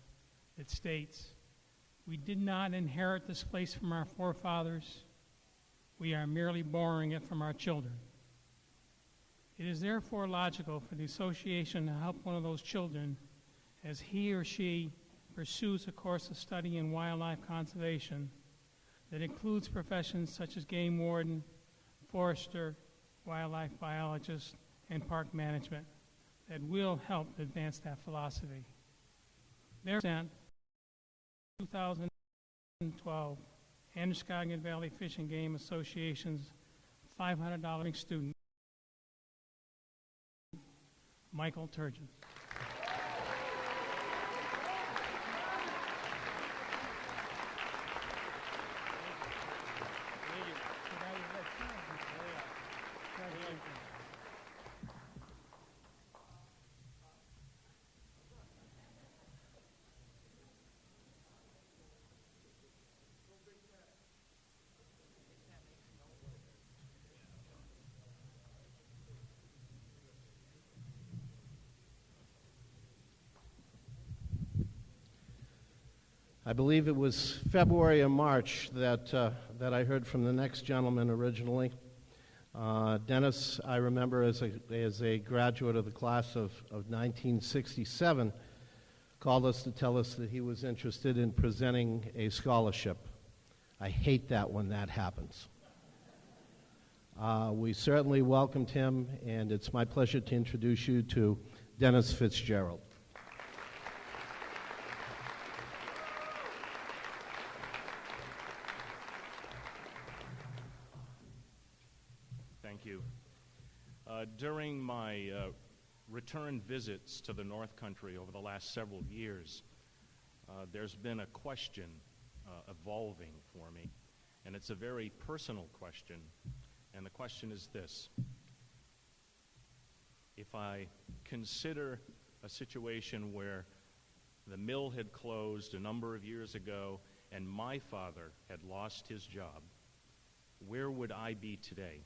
that states, "We did not inherit this place from our forefathers. We are merely borrowing it from our children." It is therefore logical for the association to help one of those children as he or she pursues a course of study in wildlife conservation that includes professions such as game warden, forester, wildlife biologist, and park management that will help advance that philosophy. Therefore, 2012 Androscoggin Valley Fish and Game Association's $500 student, Michael Turgeon. I believe it was February or March that I heard from the next gentleman originally. Dennis, I remember as a graduate of the class of 1967, called us to tell us that he was interested in presenting a scholarship. I hate that when that happens. We certainly welcomed him, and it's my pleasure to introduce you to Dennis Fitzgerald. Thank you. During my return visits to the North Country over the last several years, there's been a question evolving for me, and it's a very personal question, and the question is this. If I consider a situation where the mill had closed a number of years ago and my father had lost his job, where would I be today?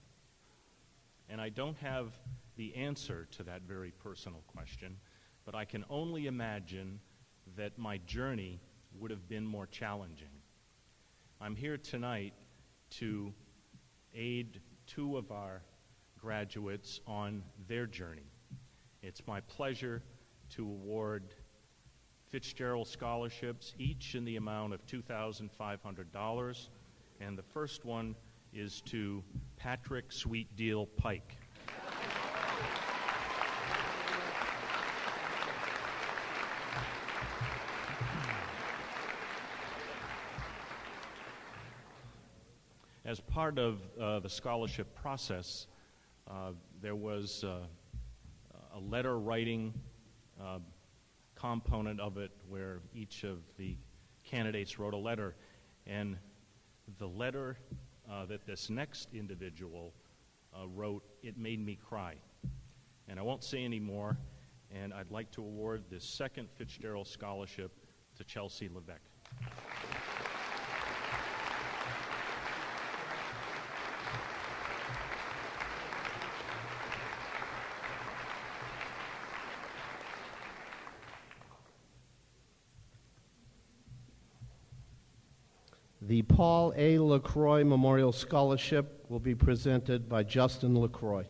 And I don't have the answer to that very personal question, but I can only imagine that my journey would have been more challenging. I'm here tonight to aid two of our graduates on their journey. It's my pleasure to award Fitzgerald Scholarships, each in the amount of $2,500, and the first one is to Patrick Sweet Deal Pike. As part of the scholarship process, there was a letter writing component of it where each of the candidates wrote a letter, and the letter that this next individual wrote, it made me cry. And I won't say any more, and I'd like to award this second Fitzgerald Scholarship to Chelsea Levesque. The Paul A. LaCroix Memorial Scholarship will be presented by Justin LaCroix.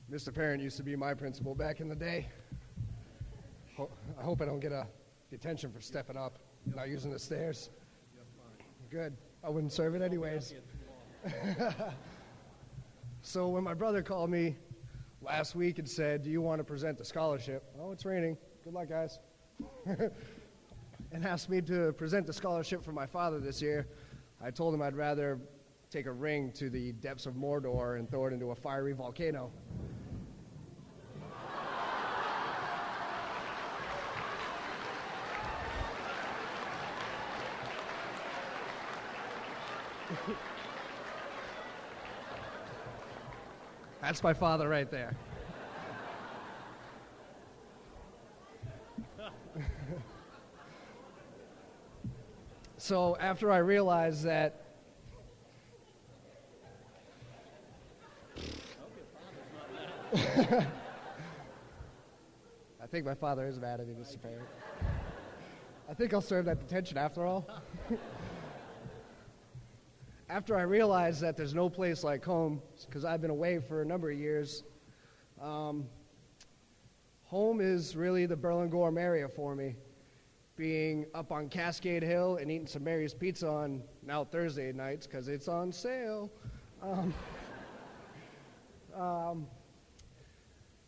Mr. Parent used to be my principal back in the day. I hope I don't get a detention for stepping up, not using the stairs. Good. I wouldn't serve it anyways. So when my brother called me last week and said, "Do you want to present the scholarship?" "Oh, it's raining. Good luck, guys." And asked me to present the scholarship for my father this year, I told him I'd rather take a ring to the depths of Mordor and throw it into a fiery volcano. That's my father right there. So after I realized that I think my father is mad at me, Mr. Parent. I think I'll serve that detention after all. After I realized that there's no place like home, because I've been away for a number of years, home is really the Berlin-Gorham area for me. Being up on Cascade Hill and eating some Mary's Pizza on now Thursday nights because it's on sale.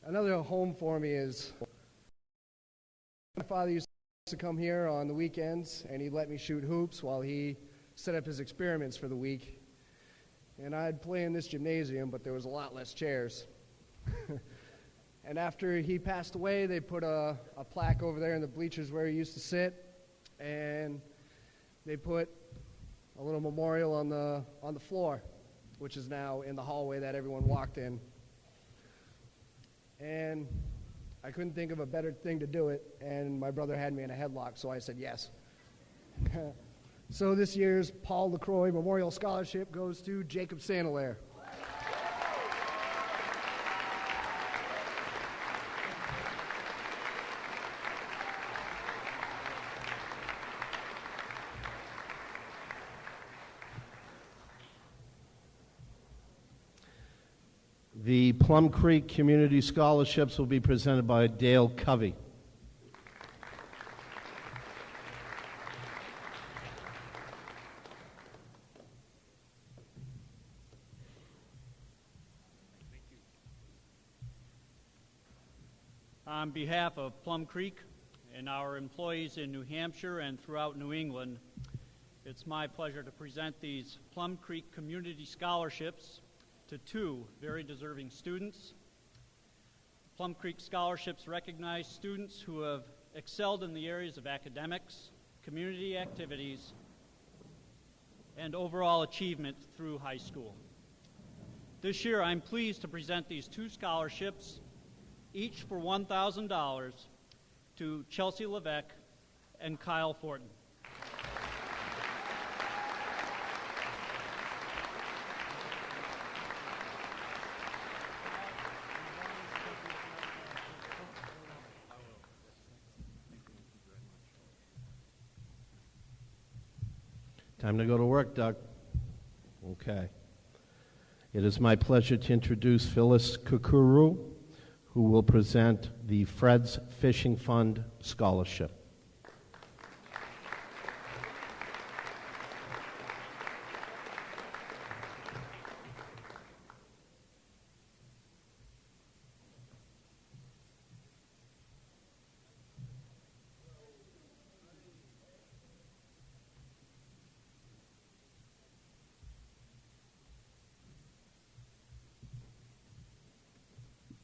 Another home for me is my father used to come here on the weekends and he'd let me shoot hoops while he set up his experiments for the week. And I'd play in this gymnasium, but there was a lot less chairs. And after he passed away, they put a plaque over there in the bleachers where he used to sit, and they put a little memorial on the floor, which is now in the hallway that everyone walked in. And I couldn't think of a better thing to do it, and my brother had me in a headlock, so I said yes. So this year's Paul LaCroix Memorial Scholarship goes to Jacob Sandalaire. The Plum Creek Community Scholarships will be presented by Dale Covey. On behalf of Plum Creek and our employees in New Hampshire and throughout New England, it's my pleasure to present these Plum Creek Community Scholarships to two very deserving students. Plum Creek Scholarships recognize students who have excelled in the areas of academics, community activities, and overall achievement through high school. This year, I'm pleased to present these two scholarships, each for $1,000, to Chelsea Levesque and Kyle Forden. Time to go to work, Doug. Okay. It is my pleasure to introduce Phyllis Kukuru, who will present the Fred's Fishing Fund Scholarship.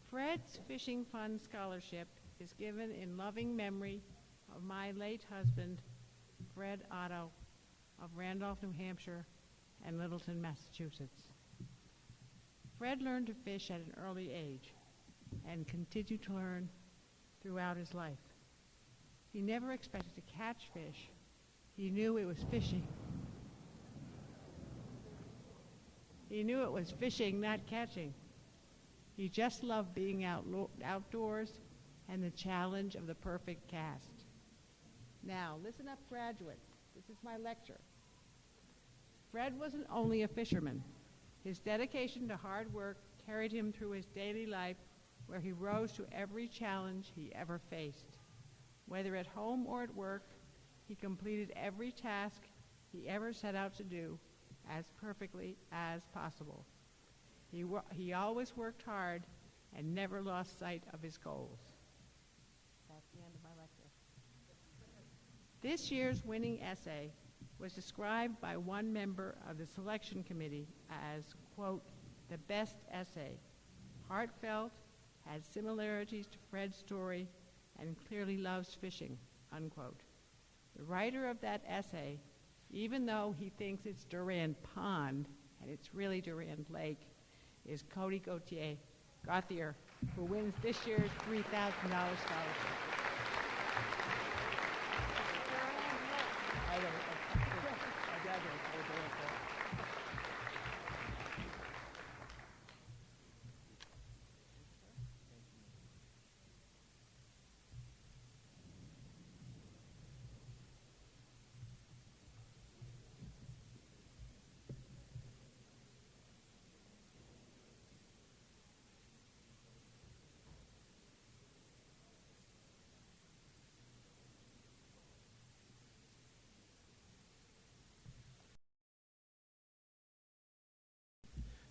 Fred's Fishing Fund Scholarship is given in loving memory of my late husband, Fred Otto, of Randolph, New Hampshire, and Littleton, Massachusetts. Fred learned to fish at an early age and continued to learn throughout his life. He never expected to catch fish. He knew it was fishing. He knew it was fishing, not catching. He just loved being outdoors and the challenge of the perfect cast. Now, listen up, graduates. This is my lecture. Fred wasn't only a fisherman. His dedication to hard work carried him through his daily life, where he rose to every challenge he ever faced. Whether at home or at work, he completed every task he ever set out to do as perfectly as possible. He always worked hard and never lost sight of his goals. That's the end of my lecture. This year's winning essay was described by one member of the selection committee as, quote, the best essay, heartfelt, has similarities to Fred's story, and clearly loves fishing, unquote. The writer of that essay, even though he thinks it's Durand Pond, and it's really Durand Lake, is Cody Gauthier, who wins this year's $3,000 scholarship.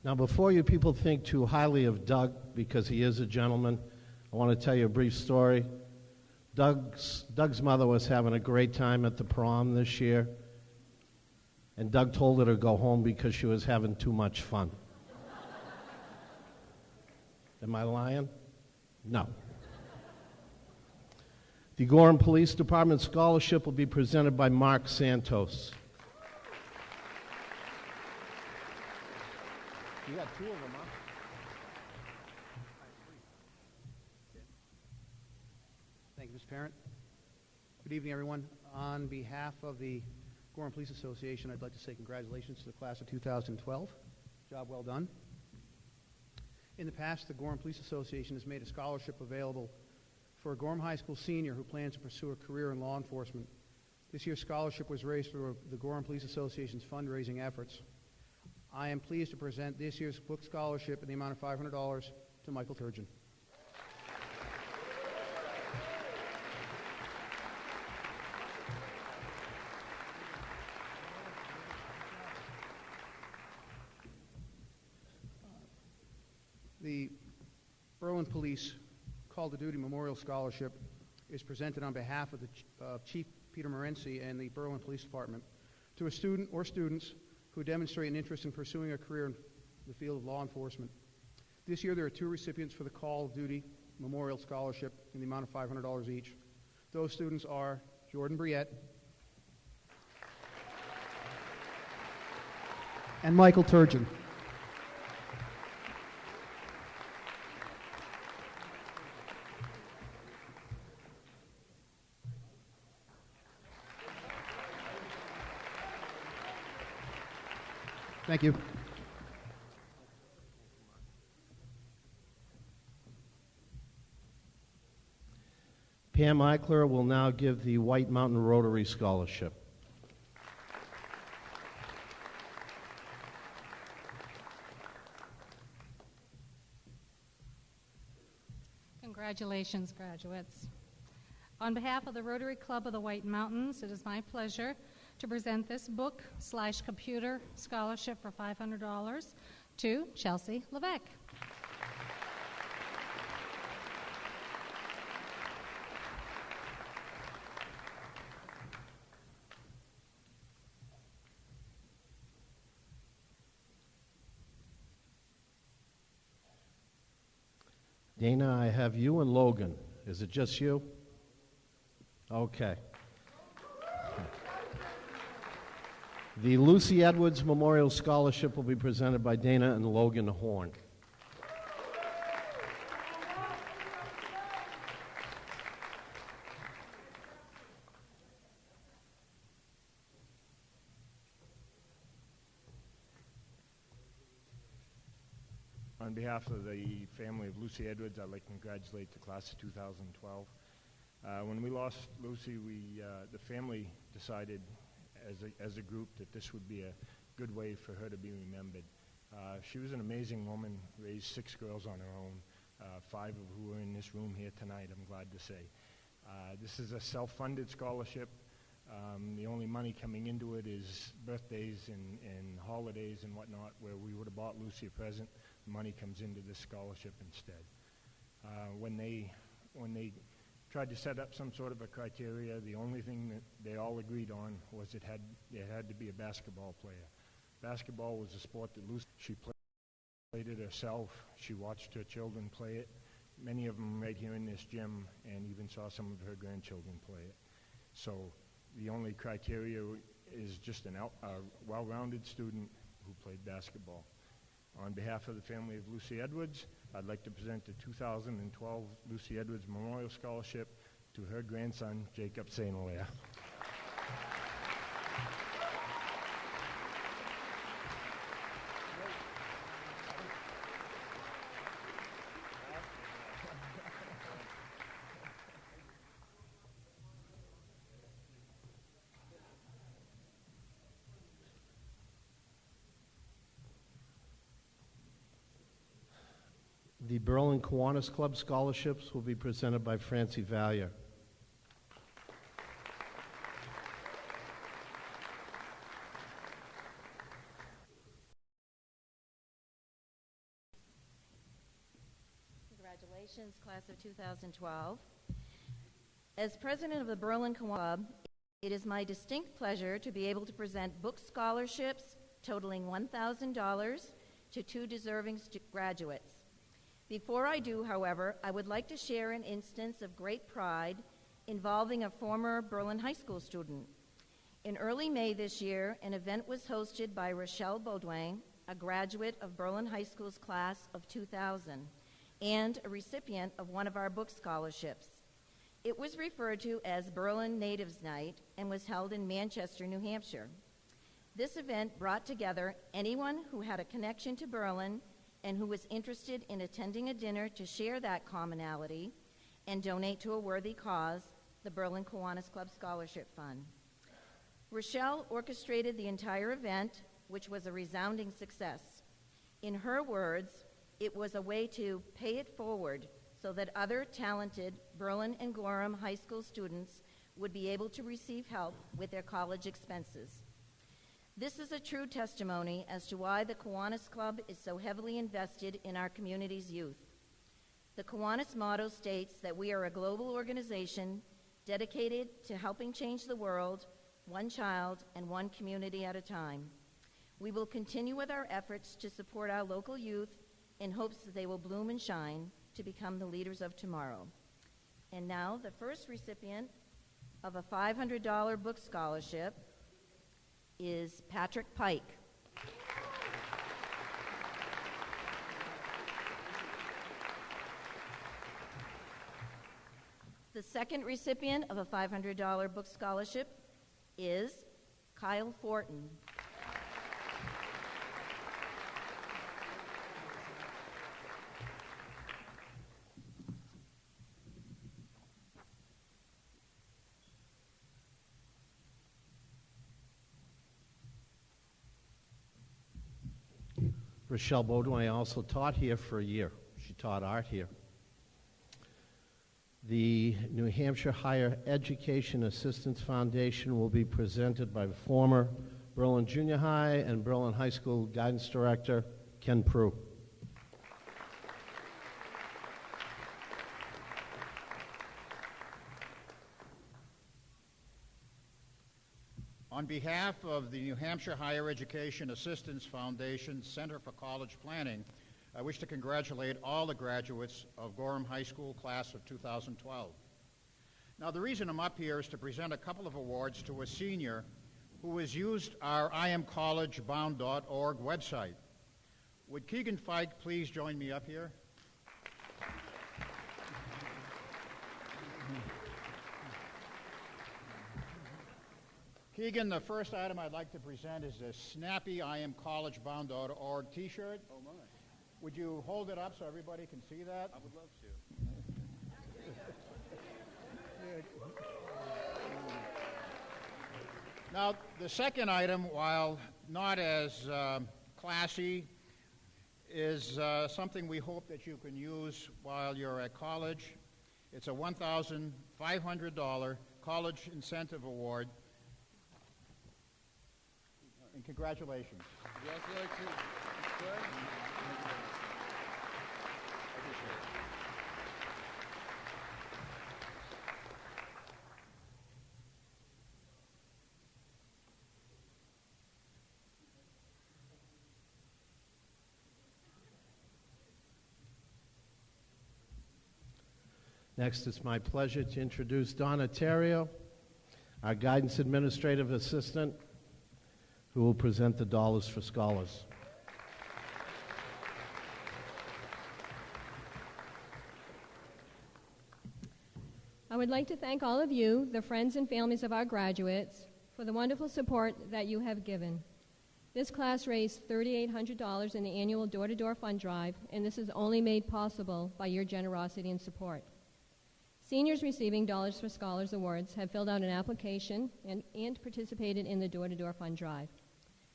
Now, before you people think too highly of Doug, because he is a gentleman, I want to tell you a brief story. Doug's mother was having a great time at the prom this year, and Doug told her to go home because she was having too much fun. Am I lying? No. The Gorham Police Department Scholarship will be presented by Mark Santos. You got two of them, huh? Thank you, Mr. Parent. Good evening, everyone. On behalf of the Gorham Police Association, I'd like to say congratulations to the class of 2012. Job well done. In the past, the Gorham Police Association has made a scholarship available for a Gorham High School senior who plans to pursue a career in law enforcement. This year's scholarship was raised through the Gorham Police Association's fundraising efforts. I am pleased to present this year's book scholarship in the amount of $500 to Michael Turgeon. The Berlin Police Call to Duty Memorial Scholarship is presented on behalf of the Chief Peter Morency and the Berlin Police Department to a student or students who demonstrate an interest in pursuing a career in the field of law enforcement. This year there are 2 recipients for the Call of Duty Memorial Scholarship in the amount of $500 each. Those students are Jordan Briette and Michael Turgeon. Thank you. Pam Eichler will now give the White Mountain Rotary Scholarship. Congratulations, graduates. On behalf of the Rotary Club of the White Mountains, it is my pleasure to present this book/computer scholarship for $500 to Chelsea Levesque. Dana, I have you and Logan. Is it just you? Okay. The Lucy Edwards Memorial Scholarship will be presented by Dana and Logan Horn. On behalf of the family of Lucy Edwards, I'd like to congratulate the class of 2012. When we lost Lucy, the family decided as a group that this would be a good way for her to be remembered. She was an amazing woman, raised 6 girls on her own, 5 of who are in this room here tonight, I'm glad to say. This is a self-funded scholarship. The only money coming into it is birthdays and holidays and whatnot, where we would have bought Lucy a present. The money comes into this scholarship instead. When they tried to set up some sort of a criteria, the only thing that they all agreed on was it had to be a basketball player. Basketball was a sport that Lucy, she played it herself. She watched her children play it, many of them right here in this gym, and even saw some of her grandchildren play it. So the only criteria is just a well-rounded student who played basketball. On behalf of the family of Lucy Edwards, I'd like to present the 2012 Lucy Edwards Memorial Scholarship to her grandson, Jacob St. Hilaire. The Berlin Kiwanis Club scholarships will be presented by Francie Valier. Congratulations, class of 2012. As president of the Berlin Kiwanis Club, it is my distinct pleasure to be able to present book scholarships totaling $1,000 to 2 deserving graduates. Before I do, however, I would like to share an instance of great pride involving a former Berlin High School student. In early May this year, an event was hosted by Rochelle Baudouin, a graduate of Berlin High School's class of 2000, and a recipient of one of our book scholarships. It was referred to as Berlin Natives Night and was held in Manchester, New Hampshire. This event brought together anyone who had a connection to Berlin and who was interested in attending a dinner to share that commonality and donate to a worthy cause, the Berlin Kiwanis Club Scholarship Fund. Rochelle orchestrated the entire event, which was a resounding success. In her words, it was a way to pay it forward so that other talented Berlin and Gorham high school students would be able to receive help with their college expenses. This is a true testimony as to why the Kiwanis Club is so heavily invested in our community's youth. The Kiwanis motto states that we are a global organization dedicated to helping change the world, one child and one community at a time. We will continue with our efforts to support our local youth in hopes that they will bloom and shine to become the leaders of tomorrow. And now, the first recipient of a $500 book scholarship is Patrick Pike. The second recipient of a $500 book scholarship is Kyle Forden. Rochelle Baudouin also taught here for a year. She taught art here. The New Hampshire Higher Education Assistance Foundation will be presented by former Berlin Junior High and Berlin High School Guidance Director Ken Prue. On behalf of the New Hampshire Higher Education Assistance Foundation Center for College Planning, I wish to congratulate all the graduates of Gorham High School class of 2012. Now, the reason I'm up here is to present a couple of awards to a senior who has used our IamCollegeBound.org website. Would Keegan Fike please join me up here? Keegan, the first item I'd like to present is a snappy IamCollegeBound.org t-shirt. Oh, my. Would you hold it up so everybody can see that? I would love to. Now, the second item, while not as classy, is something we hope that you can use while you're at college. It's a $1,500 College Incentive Award. And congratulations. Would you also like to display? Next, it's my pleasure to introduce Donna Terrio, our Guidance Administrative Assistant, who will present the Dollars for Scholars. I would like to thank all of you, the friends and families of our graduates, for the wonderful support that you have given. This class raised $3,800 in the annual door-to-door fund drive, and this is only made possible by your generosity and support. Seniors receiving Dollars for Scholars awards have filled out an application and participated in the door-to-door fund drive.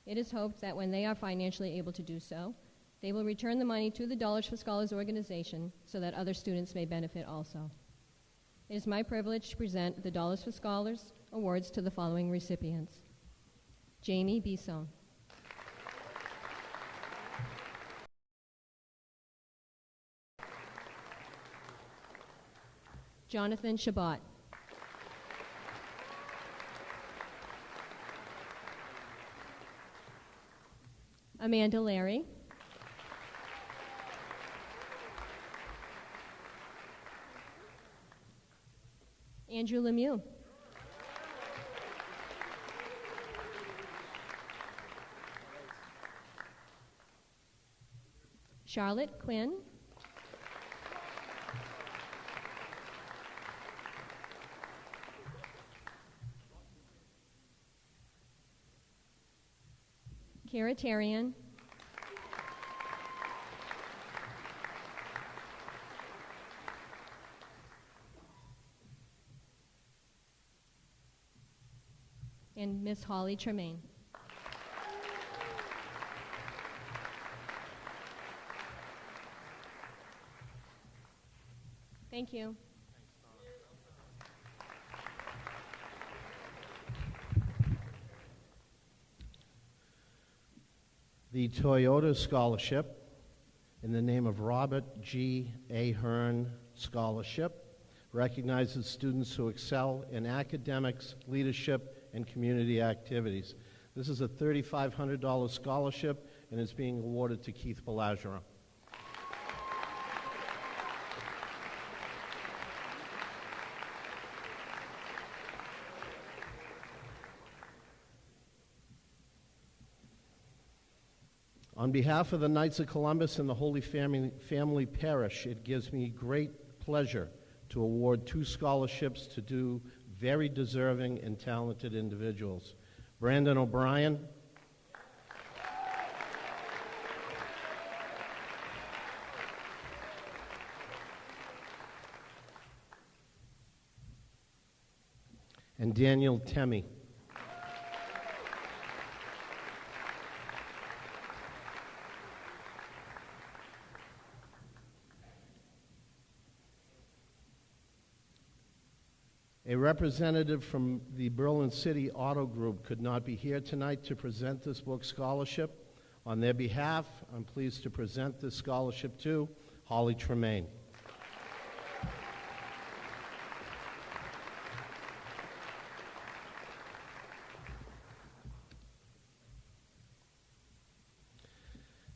It is hoped that when they are financially able to do so, they will return the money to the Dollars for Scholars organization so that other students may benefit also. It is my privilege to present the Dollars for Scholars awards to the following recipients. Jamie Bisson. Jonathan Shabbat. Amanda Larry. Andrew Lemieux. Charlotte Quinn. Heritarian, and Miss Holly Tremaine. Thank you. The Toyota Scholarship, in the name of Robert G. Ahern Scholarship, recognizes students who excel in academics, leadership, and community activities. This is a $3,500 scholarship and is being awarded to Keith Belageron. On behalf of the Knights of Columbus and the Holy Family Parish, it gives me great pleasure to award 2 scholarships to 2 very deserving and talented individuals. Brandon O'Brien and Daniel Temme. A representative from the Berlin City Auto Group could not be here tonight to present this book scholarship. On their behalf, I'm pleased to present this scholarship to Holly Tremaine.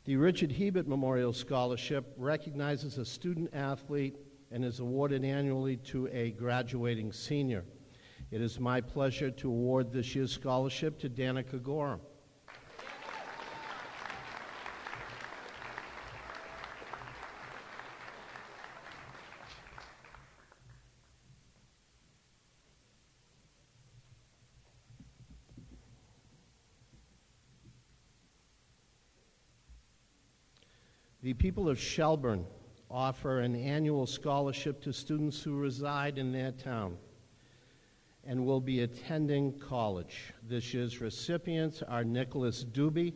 The Richard Hebert Memorial Scholarship recognizes a student athlete and is awarded annually to a graduating senior. It is my pleasure to award this year's scholarship to Danica Gorham. The people of Shelburne offer an annual scholarship to students who reside in their town and will be attending college. This year's recipients are Nicholas Doobie,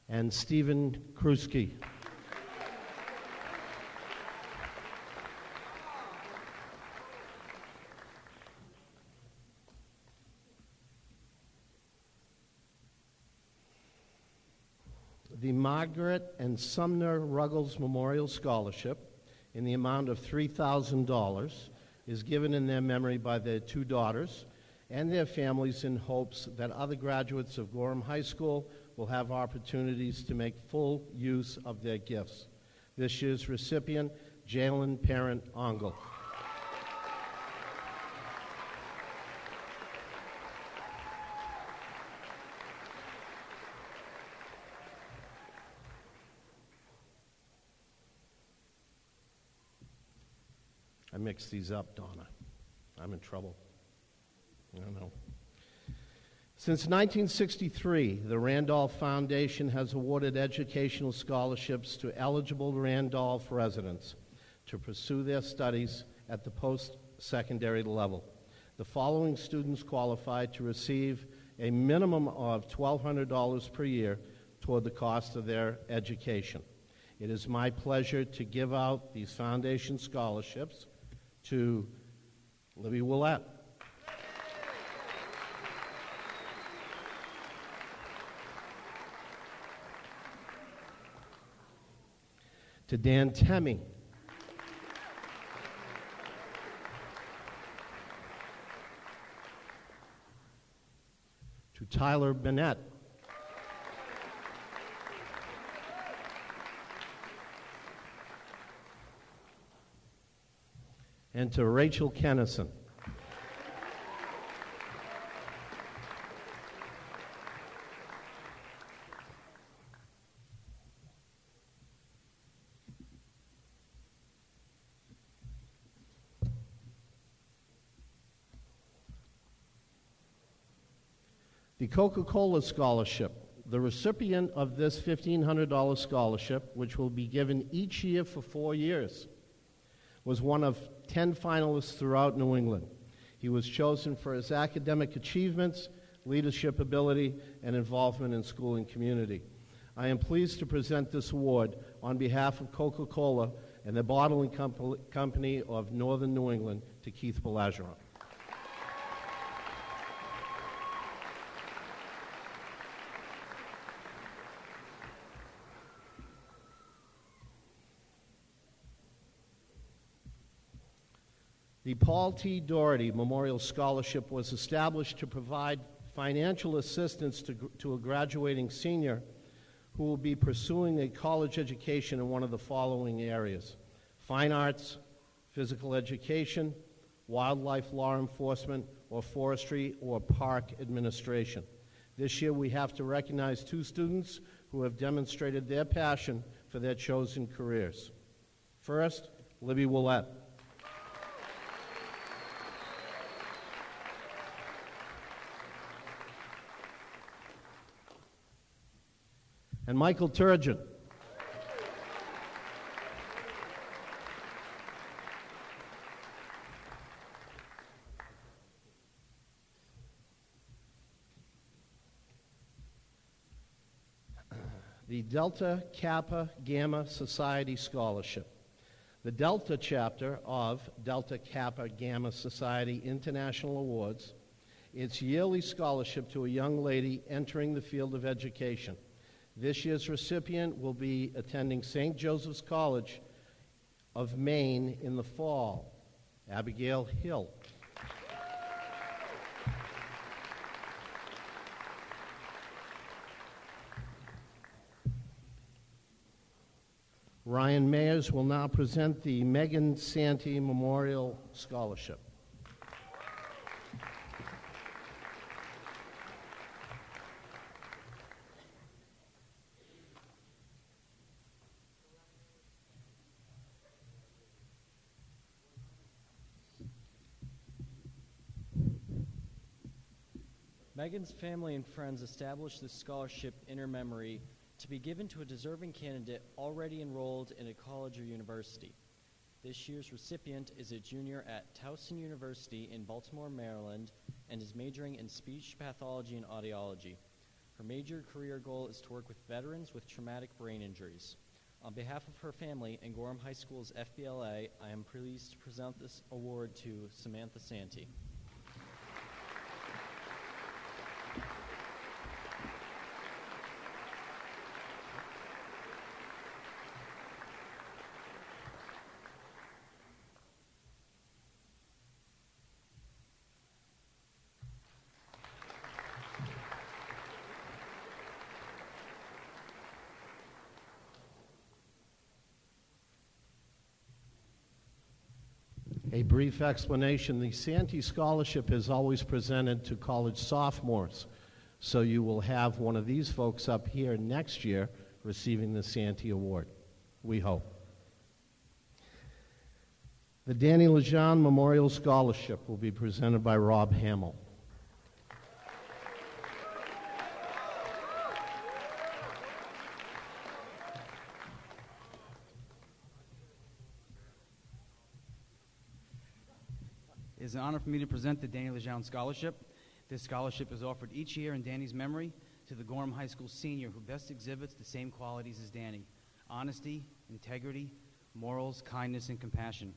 and Stephen Kruski. The Margaret and Sumner Ruggles Memorial Scholarship in the amount of $3,000 is given in their memory by their 2 daughters and their families in hopes that other graduates of Gorham High School will have opportunities to make full use of their gifts. This year's recipient, Jalen Parent Ongle. I mixed these up, Donna. I'm in trouble. I don't know. Since 1963, the Randolph Foundation has awarded educational scholarships to eligible Randolph residents to pursue their studies at the post-secondary level. The following students qualified to receive a minimum of $1,200 per year toward the cost of their education. It is my pleasure to give out these foundation scholarships to Libby Willett, to Dan Temme, to Tyler Bennett, and to Rachel Kennison. The Coca-Cola Scholarship. The recipient of this $1,500 scholarship, which will be given each year for 4 years, was one of 10 finalists throughout New England. He was chosen for his academic achievements, leadership ability, and involvement in school and community. I am pleased to present this award on behalf of Coca-Cola and the bottling company of Northern New England to Keith Belageron. The Paul T. Dougherty Memorial Scholarship was established to provide financial assistance to a graduating senior who will be pursuing a college education in one of the following areas: fine arts, physical education, wildlife law enforcement, or forestry or park administration. This year we have to recognize 2 students who have demonstrated their passion for their chosen careers. First, Libby Willett. And Michael Turgeon. The Delta Kappa Gamma Society Scholarship. The Delta chapter of Delta Kappa Gamma Society International Awards its yearly scholarship to a young lady entering the field of education. This year's recipient will be attending St. Joseph's College of Maine in the fall. Abigail Hill. Ryan Mayers will now present the Megan Santee Memorial Scholarship. Megan's family and friends established this scholarship in her memory to be given to a deserving candidate already enrolled in a college or university. This year's recipient is a junior at Towson University in Baltimore, Maryland, and is majoring in speech pathology and audiology. Her major career goal is to work with veterans with traumatic brain injuries. On behalf of her family and Gorham High School's FBLA, I am pleased to present this award to Samantha Santee. A brief explanation. The Santee Scholarship is always presented to college sophomores, so you will have one of these folks up here next year receiving the Santee Award, we hope. The Danny Lejeune Memorial Scholarship will be presented by Rob Hamill. It is an honor for me to present the Danny Lejeune Scholarship. This scholarship is offered each year in Danny's memory to the Gorham High School senior who best exhibits the same qualities as Danny: honesty, integrity, morals, kindness, and compassion.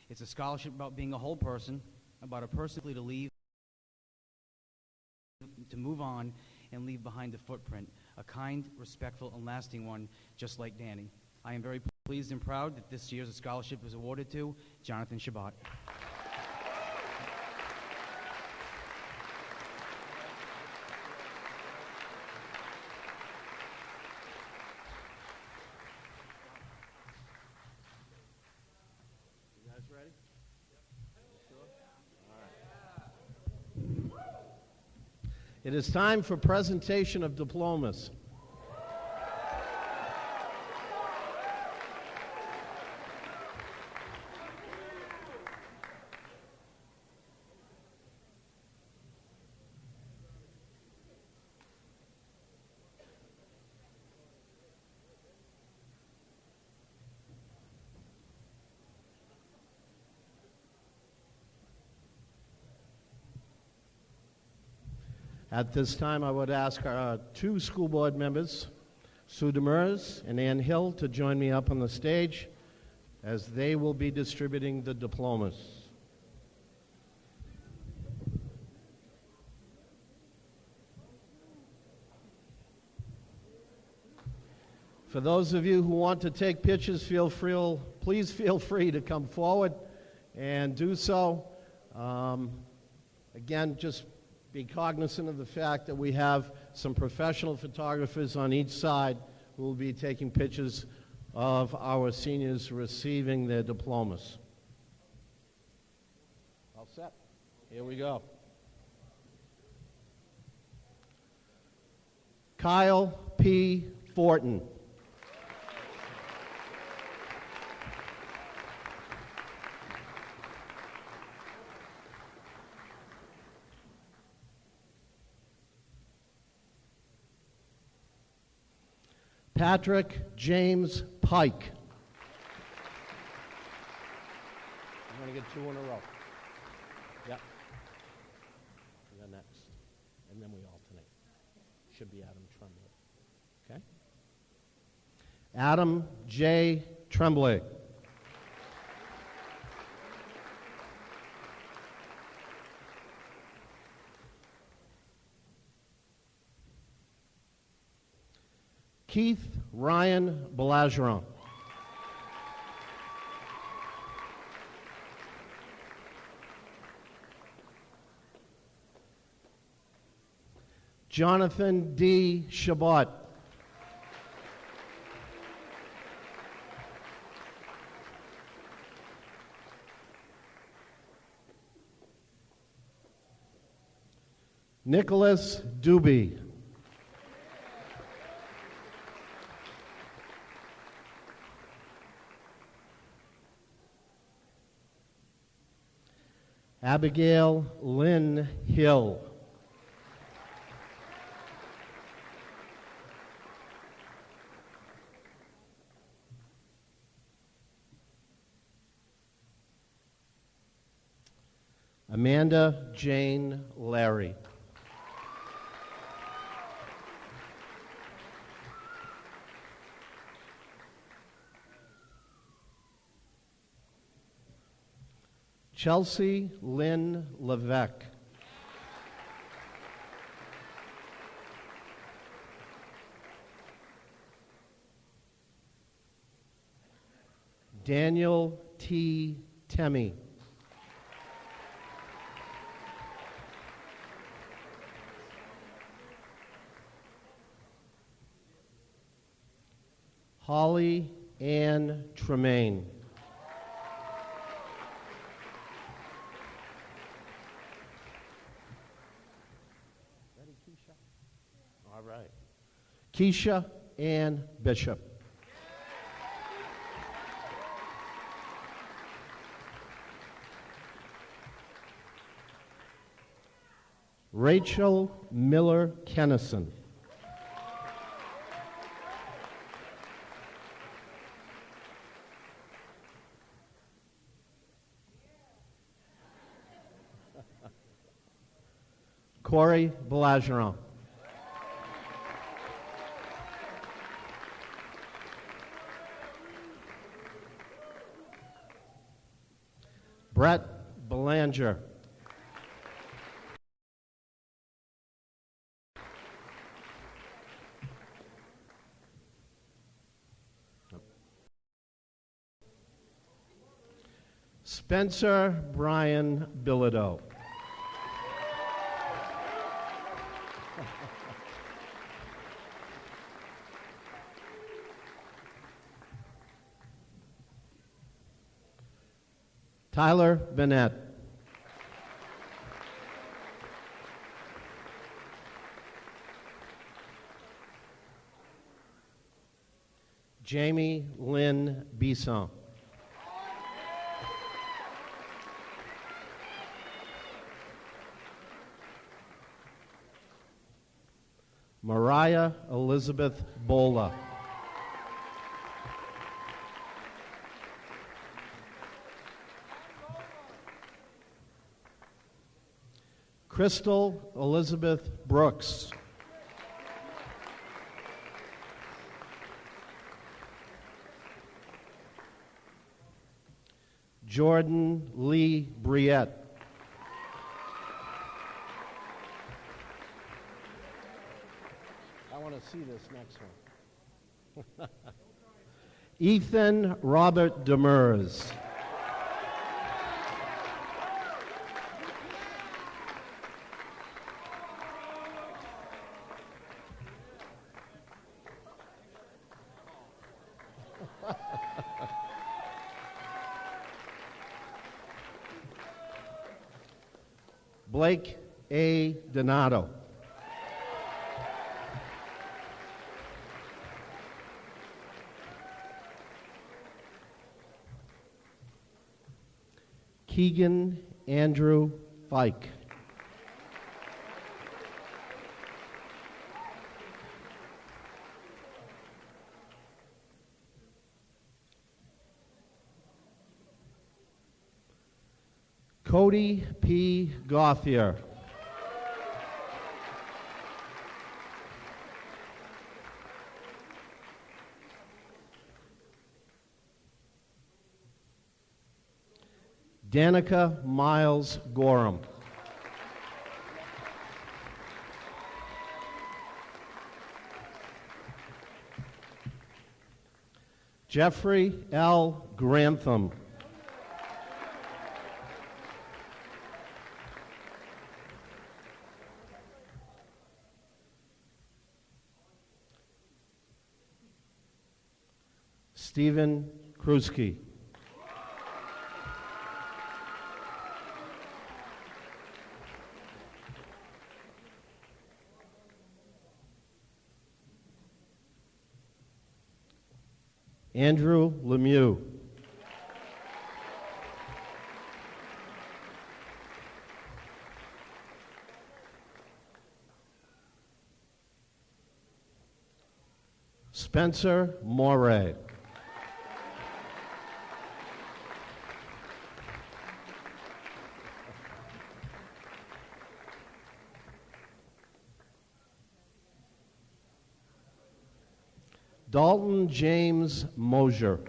It's a scholarship about being a whole person, about a person to leave, to move on, and leave behind a footprint, a kind, respectful, and lasting one, just like Danny. I am very pleased and proud that this year's scholarship is awarded to Jonathan Shabbat. It is time for presentation of diplomas. At this time, I would ask our two school board members, Sue Demers and Ann Hill, to join me up on the stage as they will be distributing the diplomas. For those of you who want to take pictures, please feel free to come forward and do so. Again, just be cognizant of the fact that we have some professional photographers on each side who will be taking pictures of our seniors receiving their diplomas. All set. Here we go. Kyle P. Forden. Patrick James Pike. I'm going to get two in a row. Yep. And then next. And then we alternate. Should be Adam Tremblay. Okay? Adam J. Tremblay. Keith Ryan Belageron. Jonathan D. Shabbat. Nicholas Doobie. Abigail Lynn Hill. Amanda Jane Larry. Chelsea Lynn Levesque. Daniel T. Temmie. Holly Ann Tremaine. All right. Keisha Ann Bishop. Rachel Miller Kennison. Corey Belageron. Brett Belanger. Spencer Brian Bilodeau. Tyler Bennett. Jamie Lynn Bisson. Mariah Elizabeth Bola. Crystal Elizabeth Brooks. Jordan Lee Briette. I want to see this next one. Ethan Robert Demers. Blake A. Donato. Keegan Andrew Pike. Cody P. Gauthier. Danica Miles Gorham. Jeffrey L. Grantham. Stephen Kruski. Andrew Lemieux. Spencer Moray. Dalton James Mosier.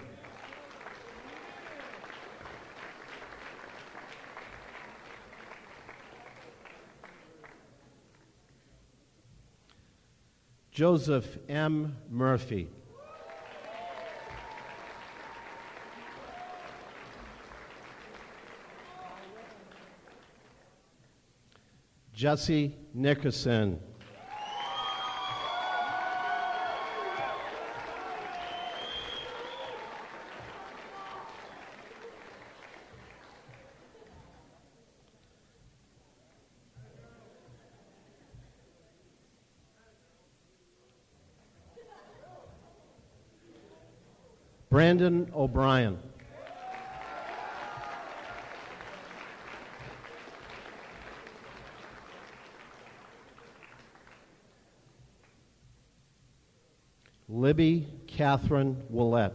Joseph M. Murphy. Jesse Nickerson. Brandon O'Brien. Libby Catherine Willette.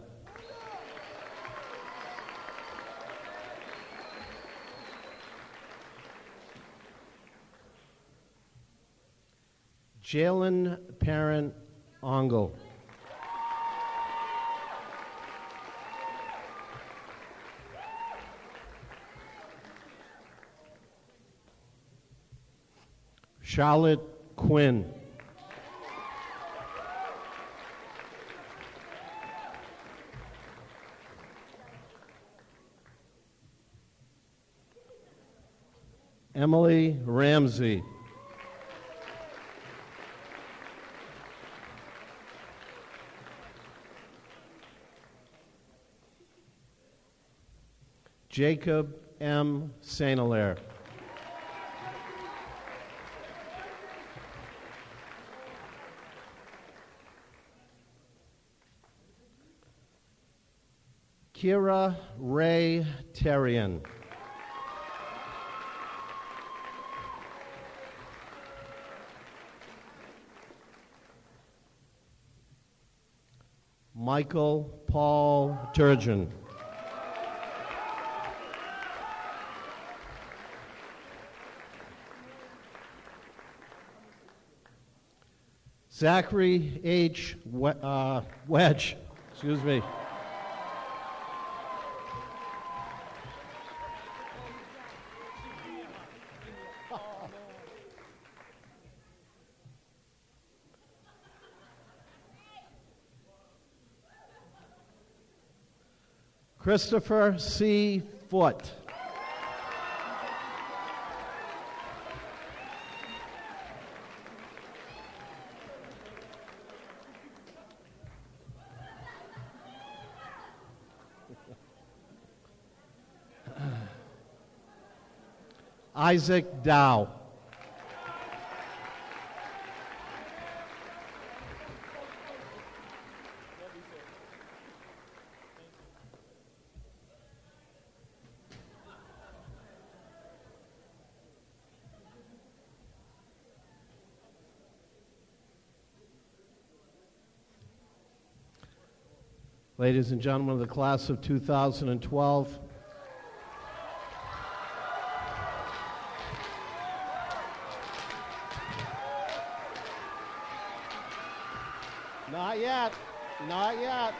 Jalen Parent Ongle. Charlotte Quinn. Emily Ramsey. Jacob M. Saint Hilaire. Kira Ray Terrian. Michael Paul Turgeon. Zachary H. Wedge. Excuse me. Christopher C. Foote. Isaac Dow. Ladies and gentlemen of the class of 2012, not yet, not yet.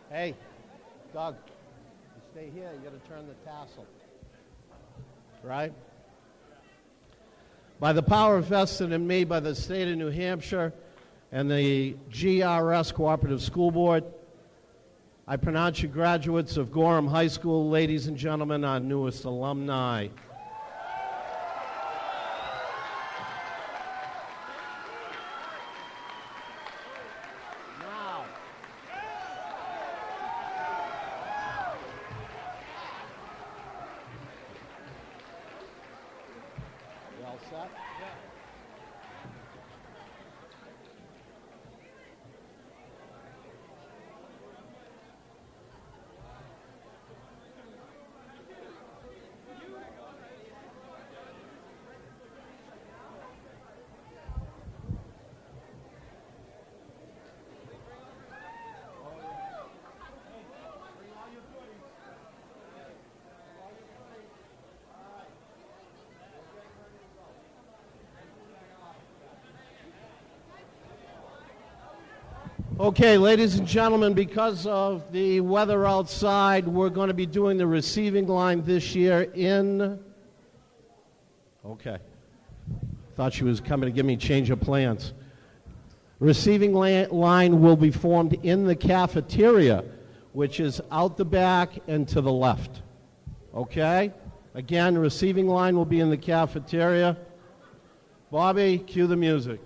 Hey, Doug, you stay here, you got to turn the tassel. Right? By the power vested in me by the state of New Hampshire and the GRS Cooperative School Board, I pronounce you graduates of Gorham High School, ladies and gentlemen, our newest alumni. Okay, ladies and gentlemen, because of the weather outside, we're going to be doing the receiving line this year in... Okay. Thought she was coming to give me change of plans. Receiving line will be formed in the cafeteria, which is out the back and to the left. Okay? Again, receiving line will be in the cafeteria. Bobby, cue the music.